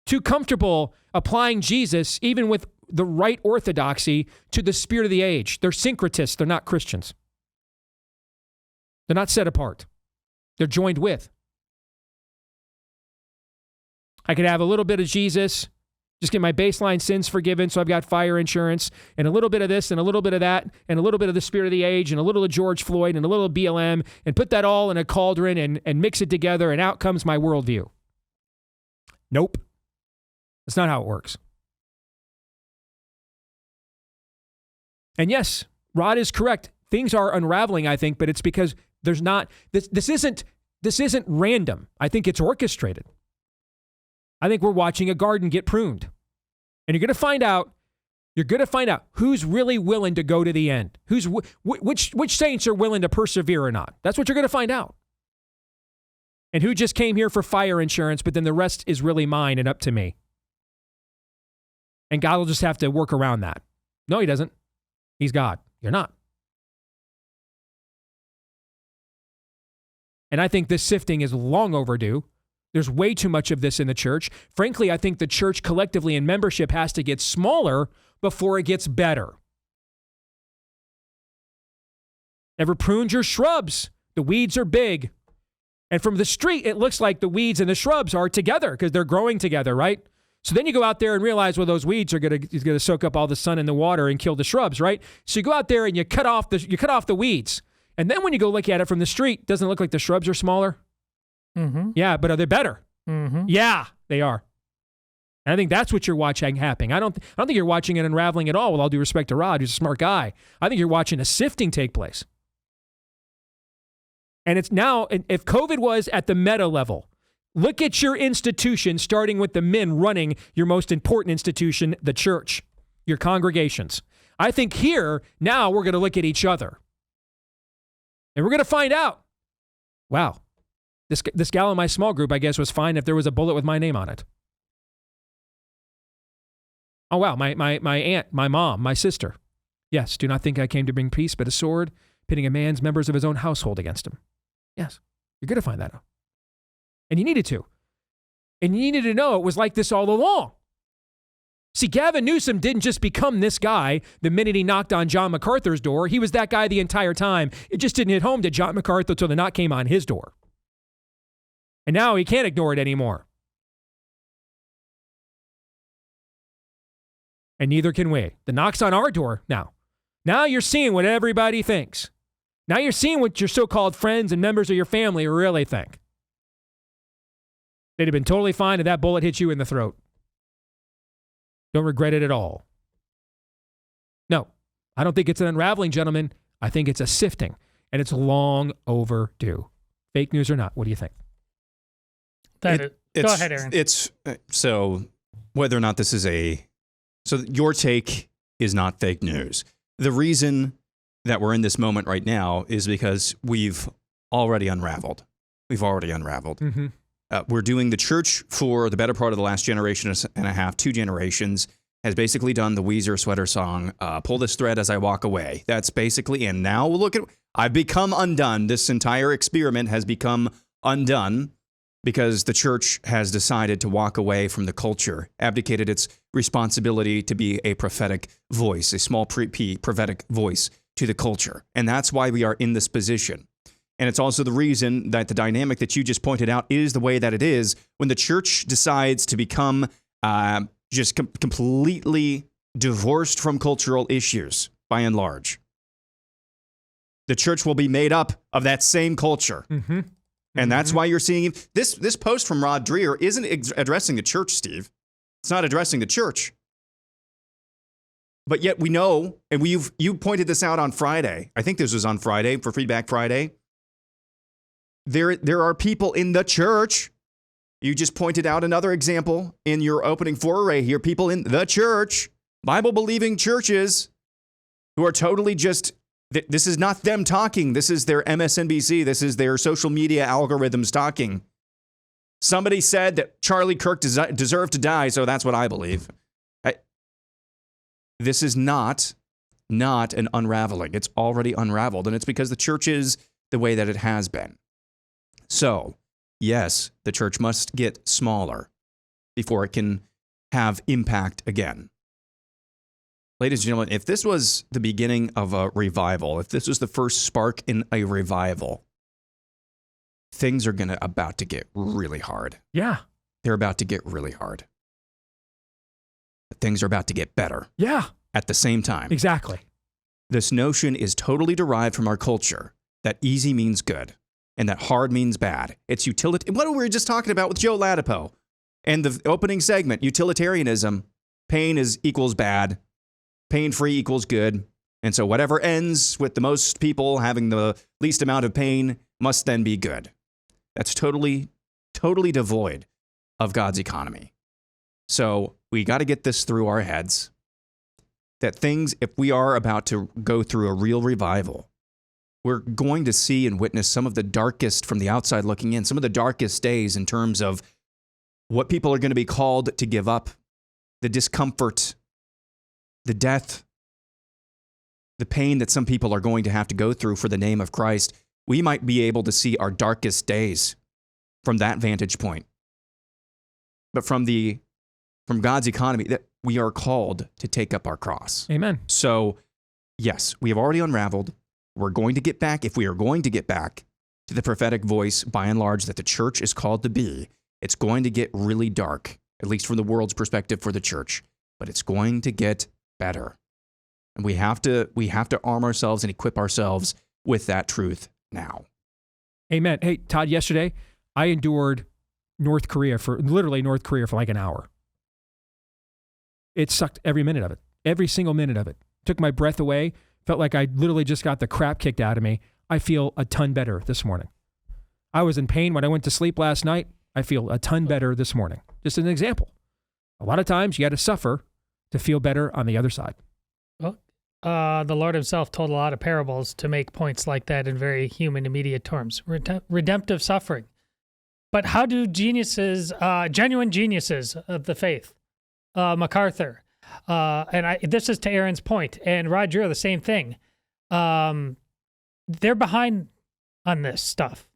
too comfortable applying Jesus, even with the right orthodoxy, to the spirit of the age. They're syncretists. They're not Christians. They're not set apart. They're joined with. I could have a little bit of Jesus, just get my baseline sins forgiven so I've got fire insurance, and a little bit of this and a little bit of that, and a little bit of the spirit of the age, and a little of George Floyd, and a little of BLM, and put that all in a cauldron and mix it together, and out comes my worldview. Nope. That's not how it works. And yes, Rod is correct. Things are unraveling, I think, but it's because there's not, this isn't random. I think it's orchestrated. I think we're watching a garden get pruned. And you're going to find out who's really willing to go to the end. Which saints are willing to persevere or not. That's what you're going to find out. And who just came here for fire insurance, but then the rest is really mine and up to me. And God will just have to work around that. No, he doesn't. He's God. You're not. And I think this sifting is long overdue. There's way too much of this in the church. Frankly, I think the church collectively in membership has to get smaller before it gets better. Never pruned your shrubs. The weeds are big. And from the street, it looks like the weeds and the shrubs are together because they're growing together, right? So then you go out there and realize, well, those weeds are going to soak up all the sun and the water and kill the shrubs, right? So you go out there and you cut off the weeds. And then when you go look at it from the street, doesn't it look like the shrubs are smaller? Mm-hmm. Yeah, but are they better? Mm-hmm. Yeah, they are. And I think that's what you're watching happening. I don't think you're watching an unraveling at all, with all due respect to Rod, who's a smart guy. I think you're watching a sifting take place. And it's now, if COVID was at the meta level, look at your institution, starting with the men running your most important institution, the church, your congregations. I think here, now we're going to look at each other. And we're going to find out, wow, this gal in my small group, I guess, was fine if there was a bullet with my name on it. Oh, wow, my aunt, my mom, my sister. Yes, do not think I came to bring peace, but a sword, pitting a man's members of his own household against him. Yes, you're going to find that out. And you needed to. And you needed to know it was like this all along. See, Gavin Newsom didn't just become this guy the minute he knocked on John MacArthur's door. He was that guy the entire time. It just didn't hit home to John MacArthur until the knock came on his door. And now he can't ignore it anymore. And neither can we. The knock's on our door now. Now you're seeing what everybody thinks. Now you're seeing what your so-called friends and members of your family really think. They'd have been totally fine if that bullet hit you in the throat. Don't regret it at all. No, I don't think it's an unraveling, gentlemen. I think it's a sifting, and it's long overdue. Fake news or not, what do you think? Go ahead, Aaron. It's so whether or not this is so your take is not fake news. The reason that we're in this moment right now is because we've already unraveled. Mm-hmm. We're doing the church for the better part of the last generation and a half, 2 generations, has basically done the Weezer sweater song, Pull This Thread As I Walk Away. That's basically, and now look at, I've become undone. This entire experiment has become undone because the church has decided to walk away from the culture, abdicated its responsibility to be a prophetic voice, a small prophetic voice to the culture. And that's why we are in this position. And it's also the reason that the dynamic that you just pointed out is the way that it is when the church decides to become completely divorced from cultural issues, by and large. The church will be made up of that same culture. Mm-hmm. And that's why you're seeing this post from Rod Dreher isn't addressing the church, Steve. It's not addressing the church. But yet we know, and you pointed this out on Friday. I think this was on Friday for Feedback Friday. There are people in the church. You just pointed out another example in your opening foray here. People in the church, Bible-believing churches, who are totally just, this is not them talking. This is their MSNBC. This is their social media algorithms talking. Somebody said that Charlie Kirk deserved to die, so that's what I believe. This is not an unraveling. It's already unraveled, and it's because the church is the way that it has been. So, yes, the church must get smaller before it can have impact again. Ladies and gentlemen, if this was the beginning of a revival, if this was the first spark in a revival, things are about to get really hard. Yeah. They're about to get really hard. But things are about to get better. Yeah. At the same time. Exactly. This notion is totally derived from our culture that easy means good and that hard means bad. It's utility. What we were just talking about with Joe Ladapo and the opening segment, utilitarianism. Pain equals bad. Pain-free equals good. And so whatever ends with the most people having the least amount of pain must then be good. That's totally devoid of God's economy. So we got to get this through our heads that things, if we are about to go through a real revival, we're going to see and witness some of the darkest from the outside looking in, some of the darkest days in terms of what people are going to be called to give up, the discomfort, the death, the pain that some people are going to have to go through for the name of Christ. We might be able to see our darkest days from that vantage point. But from God's economy, that we are called to take up our cross. Amen. So, yes, we have already unraveled. we're going to get back, if we are going to get back to the prophetic voice, by and large, that the church is called to be, it's going to get really dark, at least from the world's perspective for the church, but it's going to get better. And we have to arm ourselves and equip ourselves with that truth now. Amen. Hey, Todd, yesterday I endured North Korea for like an hour. It sucked every minute of it, every single minute of it. Took my breath away. Felt like I literally just got the crap kicked out of me. I feel a ton better this morning. I was in pain when I went to sleep last night. I feel a ton better this morning. Just an example. A lot of times you got to suffer to feel better on the other side. Well, the Lord himself told a lot of parables to make points like that in very human, immediate terms. Redemptive suffering. But how do geniuses, genuine geniuses of the faith, MacArthur, this is to Aaron's point, and Roger, the same thing. They're behind on this stuff.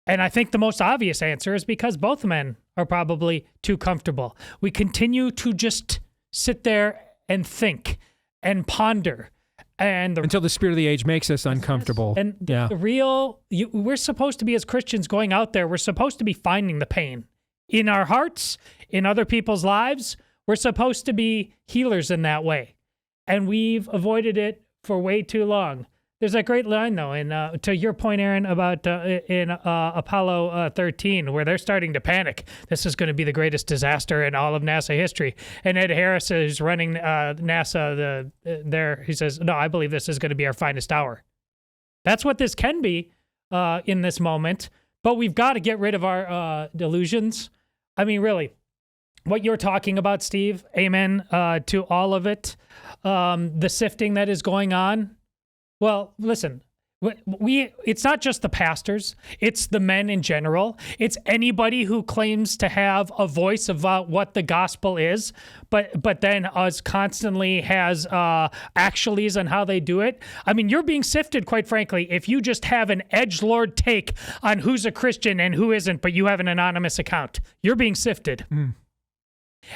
And I think the most obvious answer is because both men are probably too comfortable. We continue to just sit there and think and ponder. And until the spirit of the age makes us uncomfortable. And we're supposed to be, as Christians going out there, we're supposed to be finding the pain in our hearts, in other people's lives. We're supposed to be healers in that way. And we've avoided it for way too long. There's that great line, though, to your point, Aaron, about in Apollo 13, where they're starting to panic. This is going to be the greatest disaster in all of NASA history. And Ed Harris is running NASA there. He says, no, I believe this is going to be our finest hour. That's what this can be in this moment. But we've got to get rid of our delusions. I mean, really, what you're talking about, Steve, amen to all of it. The sifting that is going on. Well, listen, it's not just the pastors, it's the men in general. It's anybody who claims to have a voice about what the gospel is, but then constantly has actuallys on how they do it. I mean, you're being sifted, quite frankly, if you just have an edgelord take on who's a Christian and who isn't, but you have an anonymous account. You're being sifted.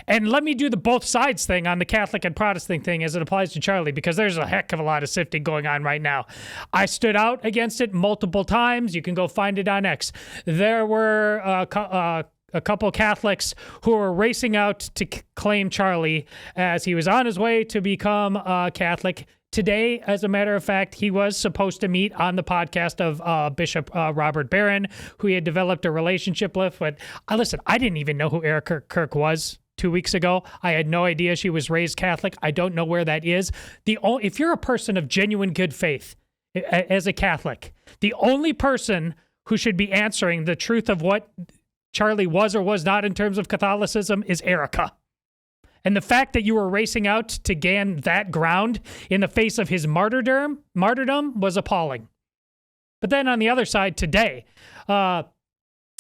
And let me do the both sides thing on the Catholic and Protestant thing as it applies to Charlie, because there's a heck of a lot of sifting going on right now. I stood out against it multiple times. You can go find it on X. There were a couple Catholics who were racing out to claim Charlie as he was on his way to become Catholic. Today, as a matter of fact, he was supposed to meet on the podcast of Bishop Robert Barron, who he had developed a relationship with. But listen, I didn't even know who Erica Kirk was 2 weeks ago. I had no idea she was raised Catholic. I don't know where that is. If you're a person of genuine good faith as a Catholic, the only person who should be answering the truth of what Charlie was or was not in terms of Catholicism is Erica. And the fact that you were racing out to gain that ground in the face of his martyrdom was appalling. But then on the other side today,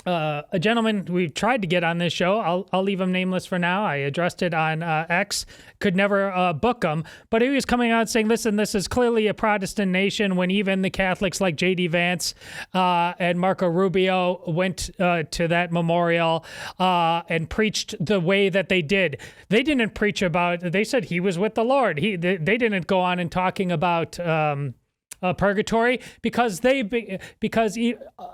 a gentleman we've tried to get on this show, I'll leave him nameless for now. I addressed it on X, could never book him, but he was coming out saying, listen, this is clearly a Protestant nation, when even the Catholics like J.D. Vance and Marco Rubio went to that memorial and preached the way that they did. They didn't preach about, they said he was with the Lord. They didn't go on and talking about purgatory, because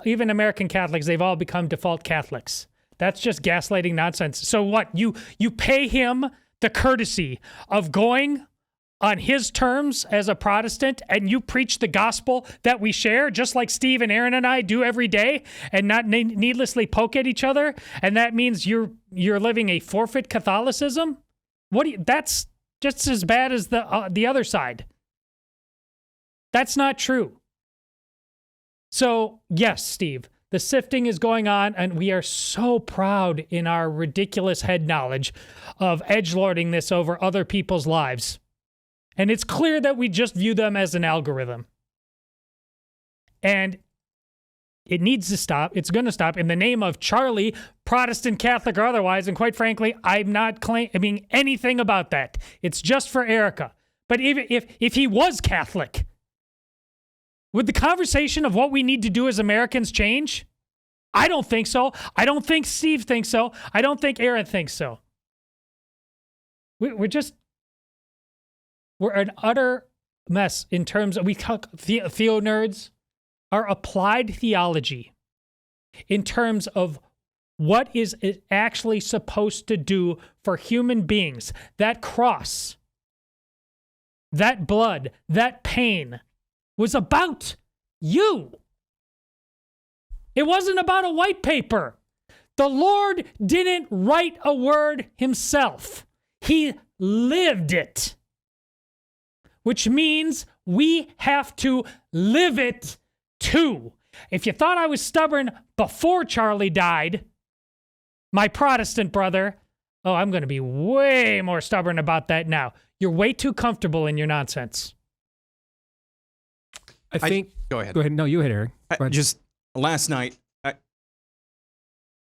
even American Catholics, they've all become default Catholics. That's just gaslighting nonsense. So what? You pay him the courtesy of going on his terms as a Protestant, and you preach the gospel that we share, just like Steve and Aaron and I do every day, and not needlessly poke at each other. And that means you're living a forfeit Catholicism. That's just as bad as the other side. That's not true. So, yes, Steve, the sifting is going on, and we are so proud in our ridiculous head knowledge of edgelording this over other people's lives. And it's clear that we just view them as an algorithm. And it needs to stop. It's going to stop in the name of Charlie, Protestant, Catholic, or otherwise. And quite frankly, I'm not claiming anything about that. It's just for Erica. But if he was Catholic, would the conversation of what we need to do as Americans change? I don't think so. I don't think Steve thinks so. I don't think Aaron thinks so. We're an utter mess in terms of, we talk theo nerds, our applied theology in terms of what is it actually supposed to do for human beings. That cross, that blood, that pain was about you. It wasn't about a white paper. The Lord didn't write a word himself. He lived it, which means we have to live it too. If you thought I was stubborn before Charlie died, my Protestant brother, oh, I'm going to be way more stubborn about that now. You're way too comfortable in your nonsense. I think. Go ahead. Go ahead. No, you hit Eric. Just last night,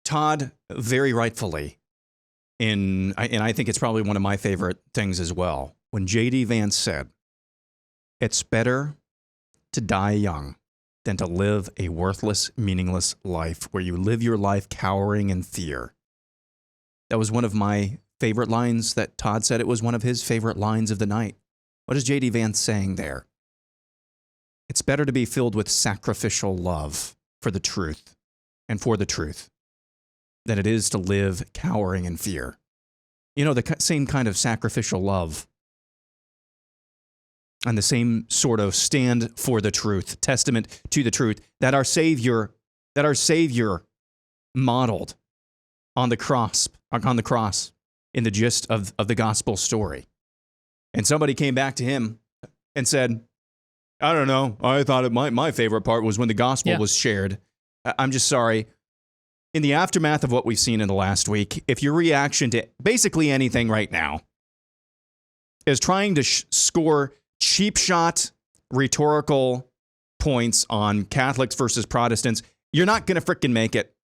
Todd very rightfully, and I think it's probably one of my favorite things as well, when J.D. Vance said, "It's better to die young than to live a worthless, meaningless life where you live your life cowering in fear." That was one of my favorite lines that Todd said. It was one of his favorite lines of the night. What is J.D. Vance saying there? It's better to be filled with sacrificial love for the truth and for the truth than it is to live cowering in fear. You know, the same kind of sacrificial love and the same sort of stand for the truth, testament to the truth that our Savior modeled on the cross in the gist of the gospel story. And somebody came back to him and said, I don't know, I thought my favorite part was when the gospel was shared. I'm just sorry. In the aftermath of what we've seen in the last week, if your reaction to basically anything right now is trying to score cheap shot rhetorical points on Catholics versus Protestants, you're not going to frickin' make it.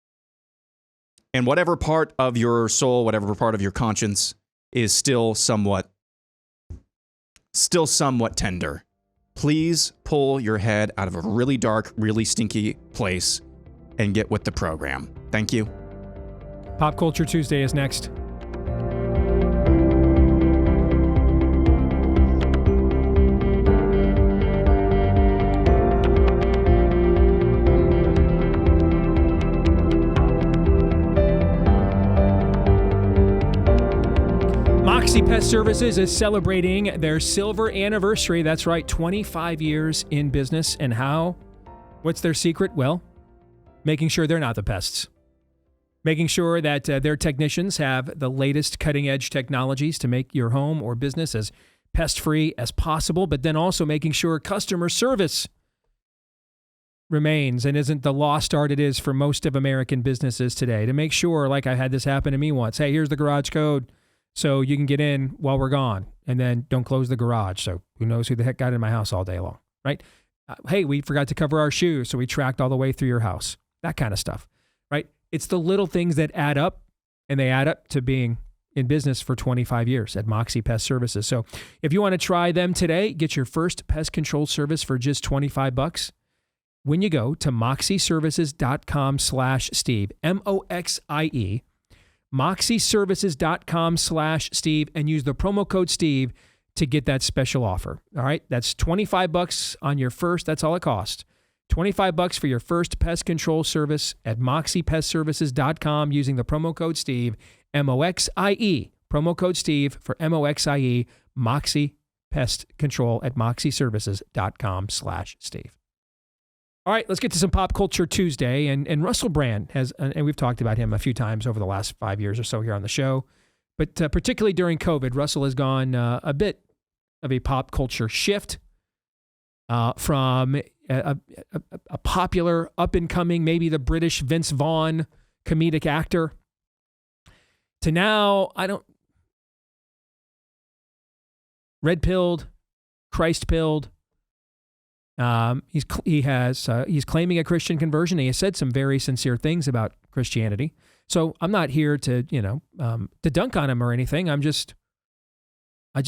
And whatever part of your soul, whatever part of your conscience is still somewhat tender, please pull your head out of a really dark, really stinky place and get with the program. Thank you. Pop Culture Tuesday is next. Moxie Pest Services is celebrating their silver anniversary. That's right, 25 years in business. And how? What's their secret? Well, making sure they're not the pests. Making sure that their technicians have the latest cutting-edge technologies to make your home or business as pest-free as possible, but then also making sure customer service remains and isn't the lost art it is for most of American businesses today. To make sure, like I had this happen to me once, hey, here's the garage code so you can get in while we're gone, and then don't close the garage. So who knows who the heck got in my house all day long, right? Hey, we forgot to cover our shoes, so we tracked all the way through your house. That kind of stuff, right? It's the little things that add up, and they add up to being in business for 25 years at Moxie Pest Services. So if you want to try them today, get your first pest control service for just $25 when you go to moxieservices.com/Steve, MOXIE, moxieservices.com/Steve, and use the promo code Steve to get that special offer. All right, that's $25 on your first. That's all it costs. $25 for your first pest control service at moxiepestservices.com using the promo code Steve, MOXIE. Promo code Steve for MOXIE, Moxie Pest Control at moxieservices.com/Steve. All right, let's get to some Pop Culture Tuesday. And Russell Brand has, and we've talked about him a few times over the last 5 years or so here on the show, but particularly during COVID, Russell has gone a bit of a pop culture shift from a popular, up-and-coming, maybe the British Vince Vaughn comedic actor, to now, red-pilled, Christ-pilled. He's claiming a Christian conversion. He has said some very sincere things about Christianity. So I'm not here to dunk on him or anything. I just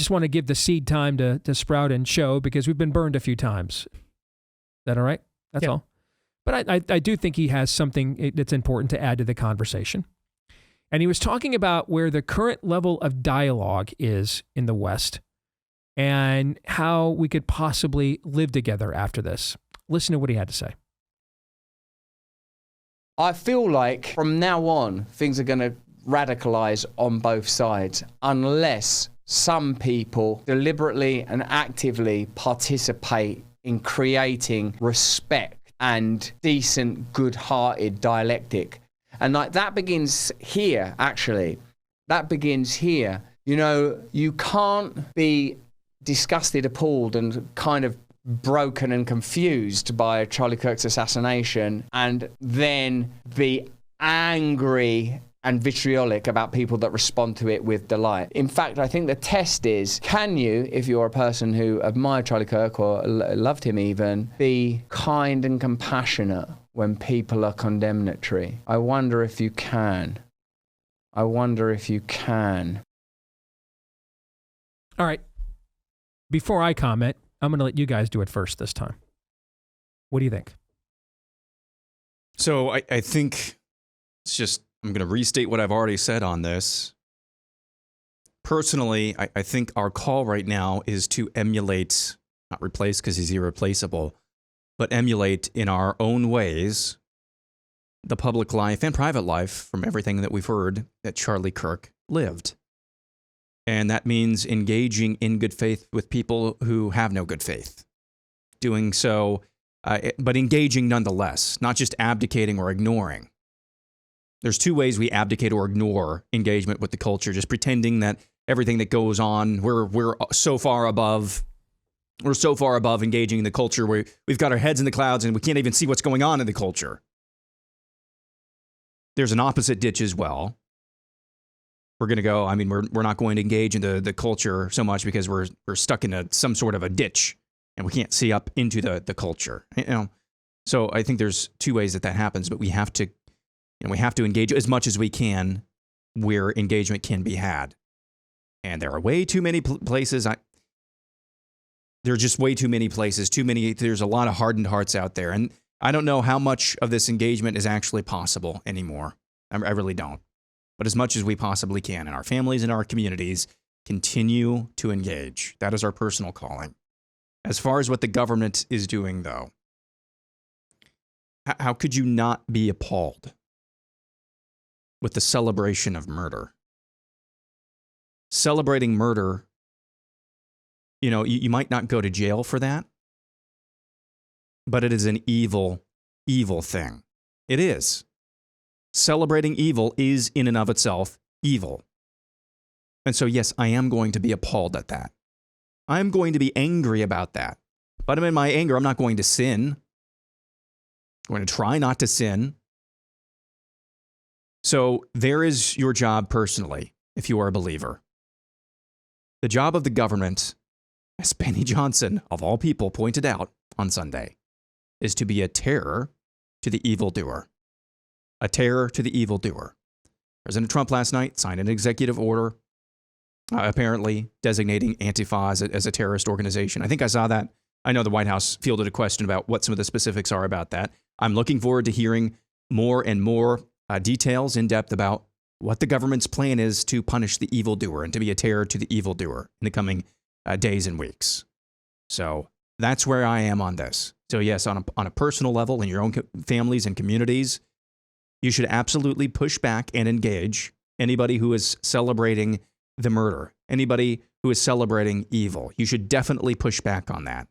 want to give the seed time to sprout and show, because we've been burned a few times. Is that all right? That's all. But I do think he has something that's important to add to the conversation. And he was talking about where the current level of dialogue is in the West and how we could possibly live together after this. Listen to what he had to say. I feel like from now on, things are going to radicalize on both sides unless some people deliberately and actively participate in creating respect and decent, good-hearted dialectic. And like that begins here, actually. That begins here. You know, you can't be disgusted, appalled, and kind of broken and confused by Charlie Kirk's assassination and then be angry and vitriolic about people that respond to it with delight. In fact, I think the test is, can you, if you're a person who admired Charlie Kirk or loved him even, be kind and compassionate when people are condemnatory? I wonder if you can. I wonder if you can. All right. Before I comment, I'm going to let you guys do it first this time. What do you think? So I think it's just, I'm going to restate what I've already said on this. Personally, I think our call right now is to emulate, not replace because he's irreplaceable, but emulate in our own ways the public life and private life from everything that we've heard that Charlie Kirk lived. And that means engaging in good faith with people who have no good faith. Doing so, but engaging nonetheless, not just abdicating or ignoring. There's two ways we abdicate or ignore engagement with the culture, just pretending that everything that goes on, we're so far above engaging in the culture where we've got our heads in the clouds and we can't even see what's going on in the culture. There's an opposite ditch as well. We're going to go, we're not going to engage in the culture so much because we're stuck in some sort of a ditch and we can't see up into the culture. You know? So I think there's two ways that happens, but we have to engage as much as we can where engagement can be had. And there are way too many places. There are just way too many places, there's a lot of hardened hearts out there. And I don't know how much of this engagement is actually possible anymore. I really don't. But as much as we possibly can in our families and our communities, continue to engage. That is our personal calling. As far as what the government is doing, though, how could you not be appalled with the celebration of murder? Celebrating murder, you might not go to jail for that, but it is an evil, evil thing. It is. Celebrating evil is in and of itself evil. And so, yes, I am going to be appalled at that. I am going to be angry about that. But in my anger, I'm not going to sin. I'm going to try not to sin. So there is your job personally, if you are a believer. The job of the government, as Penny Johnson, of all people, pointed out on Sunday, is to be a terror to the evildoer. A terror to the evildoer. President Trump last night signed an executive order, apparently designating Antifa as a terrorist organization. I think I saw that. I know the White House fielded a question about what some of the specifics are about that. I'm looking forward to hearing more and more details in depth about what the government's plan is to punish the evildoer and to be a terror to the evildoer in the coming days and weeks. So that's where I am on this. So yes, on a personal level, in your own families and communities, you should absolutely push back and engage anybody who is celebrating the murder, anybody who is celebrating evil. You should definitely push back on that.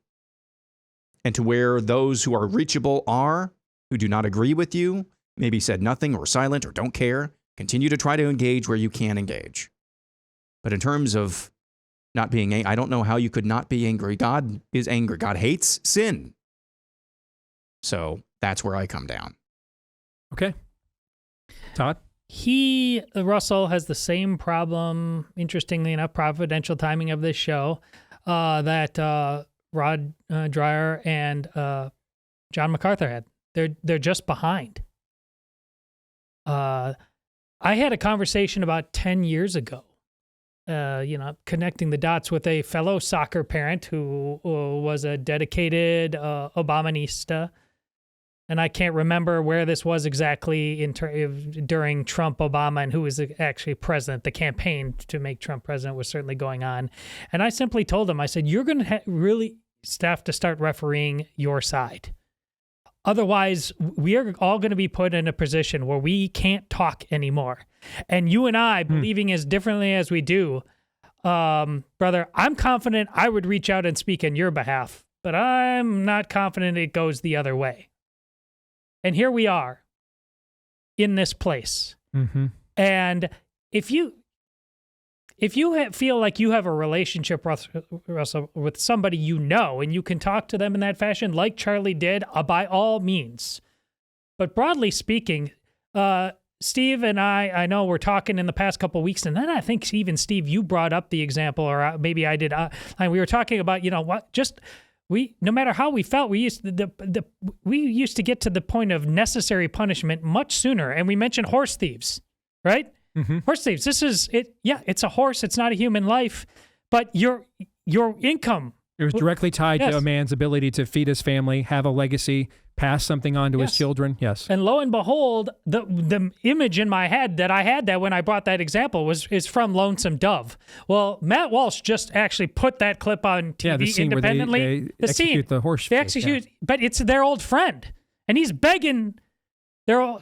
And to where those who are reachable are, who do not agree with you, maybe said nothing or silent or don't care, continue to try to engage where you can engage. But in terms of not being angry, I don't know how you could not be angry. God is angry. God hates sin. So that's where I come down. Okay. Todd? Russell has the same problem, interestingly enough, providential timing of this show, that Rod Dreher and John MacArthur had. They're just behind. I had a conversation about 10 years ago, connecting the dots with a fellow soccer parent who was a dedicated Obamanista. and I can't remember where this was exactly during Trump, Obama, and who was actually president. The campaign to make Trump president was certainly going on. And I simply told him, I said, you're going to really have to start refereeing your side. Otherwise, we are all going to be put in a position where we can't talk anymore. And you and I, believing as differently as we do, brother, I'm confident I would reach out and speak on your behalf, but I'm not confident it goes the other way. And here we are in this place. Mm-hmm. And if you feel like you have a relationship, Russell, with somebody you know, and you can talk to them in that fashion, like Charlie did, by all means. But broadly speaking, Steve and I know we're talking in the past couple of weeks, and then I think even Steve, you brought up the example, or maybe I did. We were talking about, no matter how we felt, we used to get to the point of necessary punishment much sooner. And we mentioned horse thieves, right? Mm-hmm. Horse thieves. This is it. Yeah, it's a horse. It's not a human life, but your income. It was directly tied to a man's ability to feed his family, have a legacy, pass something on to his children. Yes. And lo and behold, the image in my head that I had that when I brought that example is from Lonesome Dove. Well, Matt Walsh just actually put that clip on TV the scene independently. Where they execute the horse. They execute, but it's their old friend, and he's begging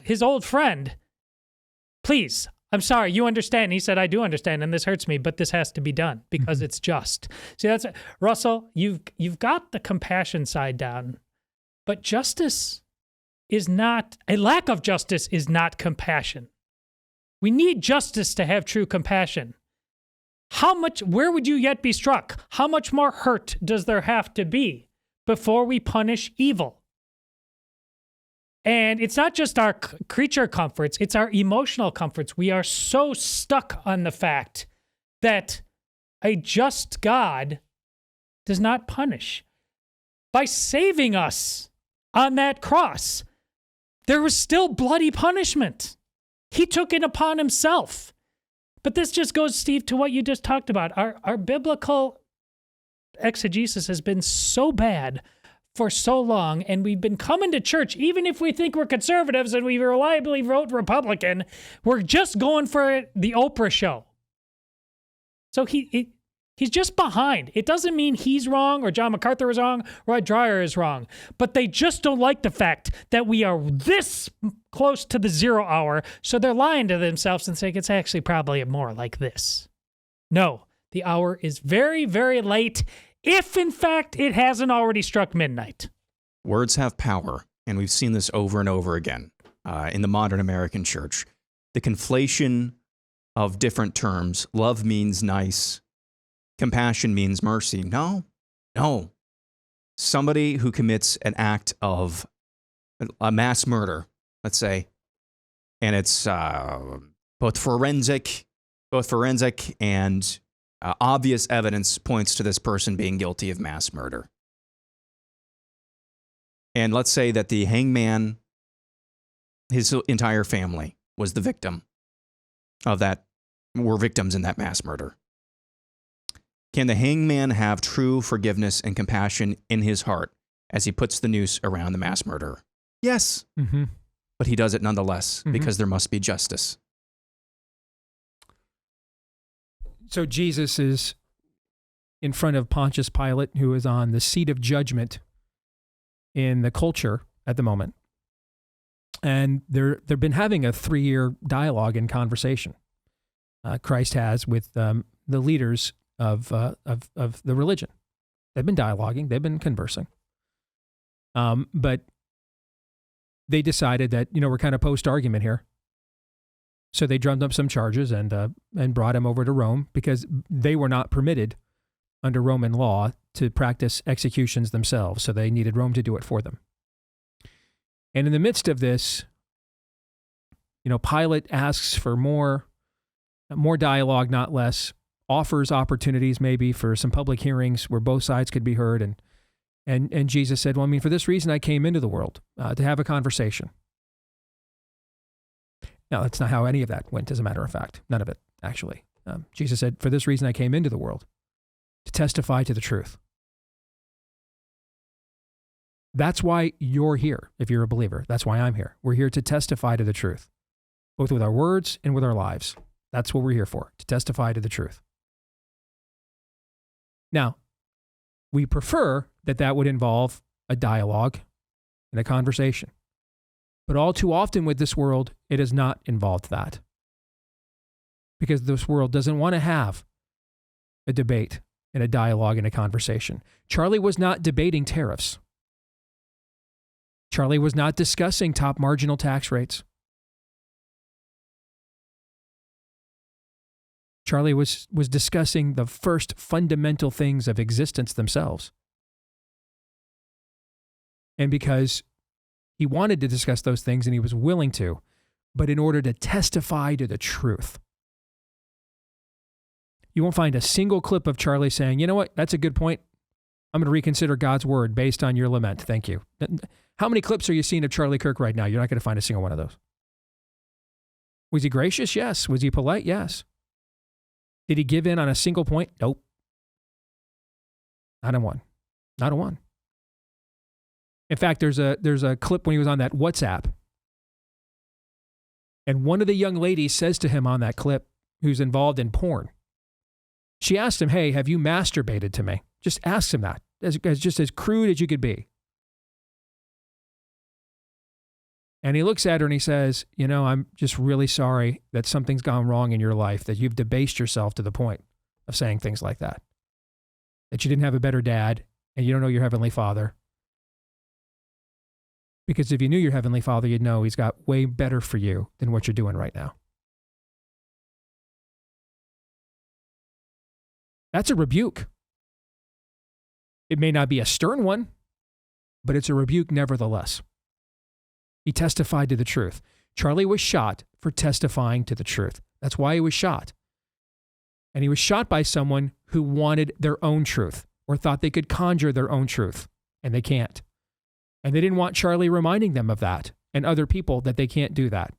his old friend, please. I'm sorry, you understand. And he said, I do understand, and this hurts me, but this has to be done because it's just. See, Russell, you've got the compassion side down, but justice is not, a lack of justice is not compassion. We need justice to have true compassion. Where would you yet be struck? How much more hurt does there have to be before we punish evil? And it's not just our creature comforts, it's our emotional comforts. We are so stuck on the fact that a just God does not punish. By saving us on that cross, there was still bloody punishment. He took it upon himself. But this just goes, Steve, to what you just talked about. Our biblical exegesis has been so bad for so long, and we've been coming to church, even if we think we're conservatives and we reliably vote Republican, we're just going for the Oprah show. So he's just behind. It doesn't mean he's wrong or John MacArthur is wrong or Dreher is wrong, but they just don't like the fact that we are this close to the 0 hour, so they're lying to themselves and saying it's actually probably more like this. No, the hour is very, very late, if, in fact, it hasn't already struck midnight. Words have power, and we've seen this over and over again in the modern American church. The conflation of different terms. Love means nice. Compassion means mercy. No. Somebody who commits an act of a mass murder, let's say, and it's both forensic and obvious evidence points to this person being guilty of mass murder. And let's say that the hangman, his entire family was the victim of that, were victims in that mass murder. Can the hangman have true forgiveness and compassion in his heart as he puts the noose around the mass murderer? Yes. Mm-hmm. But he does it nonetheless because there must be justice. So Jesus is in front of Pontius Pilate, who is on the seat of judgment in the culture at the moment. And they've been having a 3-year dialogue and conversation. Christ has with the leaders of the religion. They've been dialoguing. They've been conversing. But they decided that, we're kind of post-argument here. So they drummed up some charges and brought him over to Rome because they were not permitted under Roman law to practice executions themselves. So they needed Rome to do it for them. And in the midst of this, Pilate asks for more dialogue, not less, offers opportunities maybe for some public hearings where both sides could be heard. And Jesus said, well, for this reason I came into the world, to have a conversation. Now, that's not how any of that went, as a matter of fact. None of it, actually. Jesus said, for this reason I came into the world, to testify to the truth. That's why you're here, if you're a believer. That's why I'm here. We're here to testify to the truth, both with our words and with our lives. That's what we're here for, to testify to the truth. Now, we prefer that that would involve a dialogue and a conversation. But all too often with this world, it has not involved that. Because this world doesn't want to have a debate and a dialogue and a conversation. Charlie was not debating tariffs. Charlie was not discussing top marginal tax rates. Charlie was discussing the first fundamental things of existence themselves. And because he wanted to discuss those things and he was willing to, but in order to testify to the truth. You won't find a single clip of Charlie saying, you know what, that's a good point. I'm going to reconsider God's word based on your lament. Thank you. How many clips are you seeing of Charlie Kirk right now? You're not going to find a single one of those. Was he gracious? Yes. Was he polite? Yes. Did he give in on a single point? Nope. Not on one. Not on one. In fact, there's a clip when he was on that WhatsApp. And one of the young ladies says to him on that clip, who's involved in porn, she asked him, hey, have you masturbated to me? Just asks him that, just as crude as you could be. And he looks at her and he says, you know, I'm just really sorry that something's gone wrong in your life, that you've debased yourself to the point of saying things like that. That you didn't have a better dad and you don't know your Heavenly Father. Because if you knew your Heavenly Father, you'd know He's got way better for you than what you're doing right now. That's a rebuke. It may not be a stern one, but it's a rebuke nevertheless. He testified to the truth. Charlie was shot for testifying to the truth. That's why he was shot. And he was shot by someone who wanted their own truth or thought they could conjure their own truth, and they can't. And they didn't want Charlie reminding them of that and other people that they can't do that.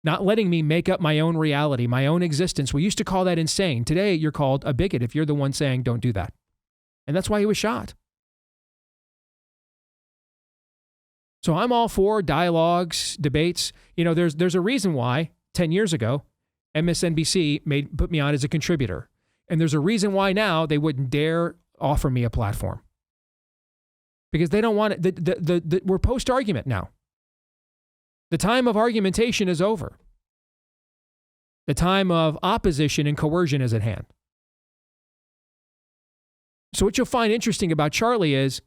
Not letting me make up my own reality, my own existence. We used to call that insane. Today, you're called a bigot if you're the one saying, don't do that. And that's why he was shot. So I'm all for dialogues, debates. You know, there's a reason why 10 years ago, MSNBC put me on as a contributor. And there's a reason why now they wouldn't dare offer me a platform. Because they don't want it. We're post-argument now. The time of argumentation is over. The time of opposition and coercion is at hand. So what you'll find interesting about Charlie is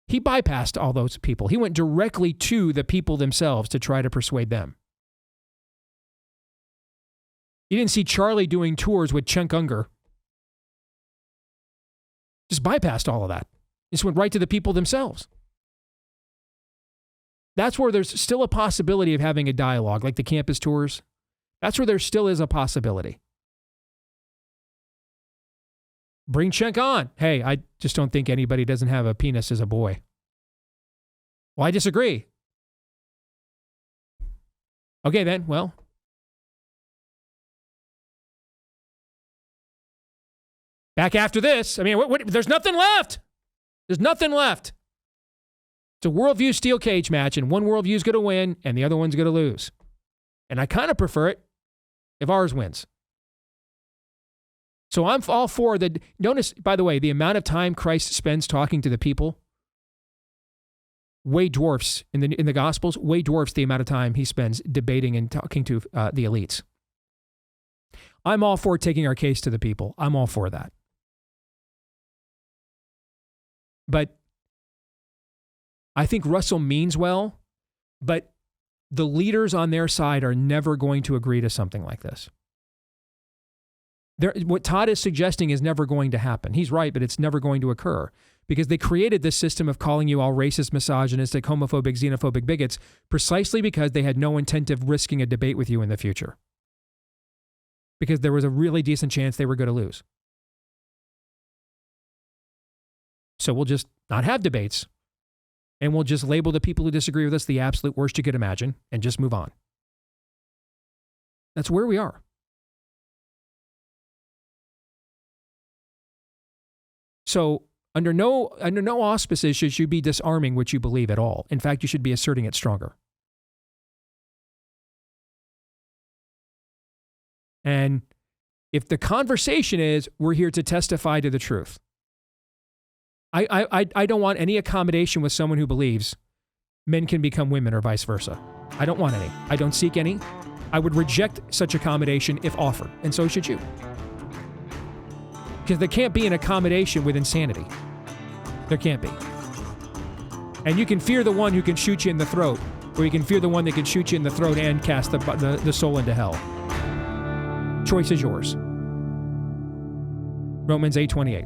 he bypassed all those people. He went directly to the people themselves to try to persuade them. You didn't see Charlie doing tours with Cenk Uygur. Just bypassed all of that. Just went right to the people themselves. That's where there's still a possibility of having a dialogue, like the campus tours. That's where there still is a possibility. Bring Cenk on. Hey, I just don't think anybody doesn't have a penis as a boy. Well, I disagree. Okay, then, well. Back after this. I mean, there's nothing left. There's nothing left. It's a worldview steel cage match, and one worldview is going to win, and the other one's going to lose. And I kind of prefer it if ours wins. So I'm all for the. Notice, by the way, the amount of time Christ spends talking to the people way dwarfs in the Gospels. Way dwarfs the amount of time he spends debating and talking to the elites. I'm all for taking our case to the people. I'm all for that. But I think Russell means well, but the leaders on their side are never going to agree to something like this. What Todd is suggesting is never going to happen. He's right, but it's never going to occur because they created this system of calling you all racist, misogynistic, homophobic, xenophobic bigots precisely because they had no intent of risking a debate with you in the future. Because there was a really decent chance they were going to lose. So we'll just not have debates. And we'll just label the people who disagree with us the absolute worst you could imagine and just move on. That's where we are. So Under no auspices should you be disarming what you believe at all. In fact, you should be asserting it stronger. And if the conversation is, we're here to testify to the truth, I don't want any accommodation with someone who believes men can become women or vice versa. I don't want any. I don't seek any. I would reject such accommodation if offered, and so should you. Because there can't be an accommodation with insanity. There can't be. And you can fear the one who can shoot you in the throat, or you can fear the one that can shoot you in the throat and cast the soul into hell. Choice is yours. Romans 8:28.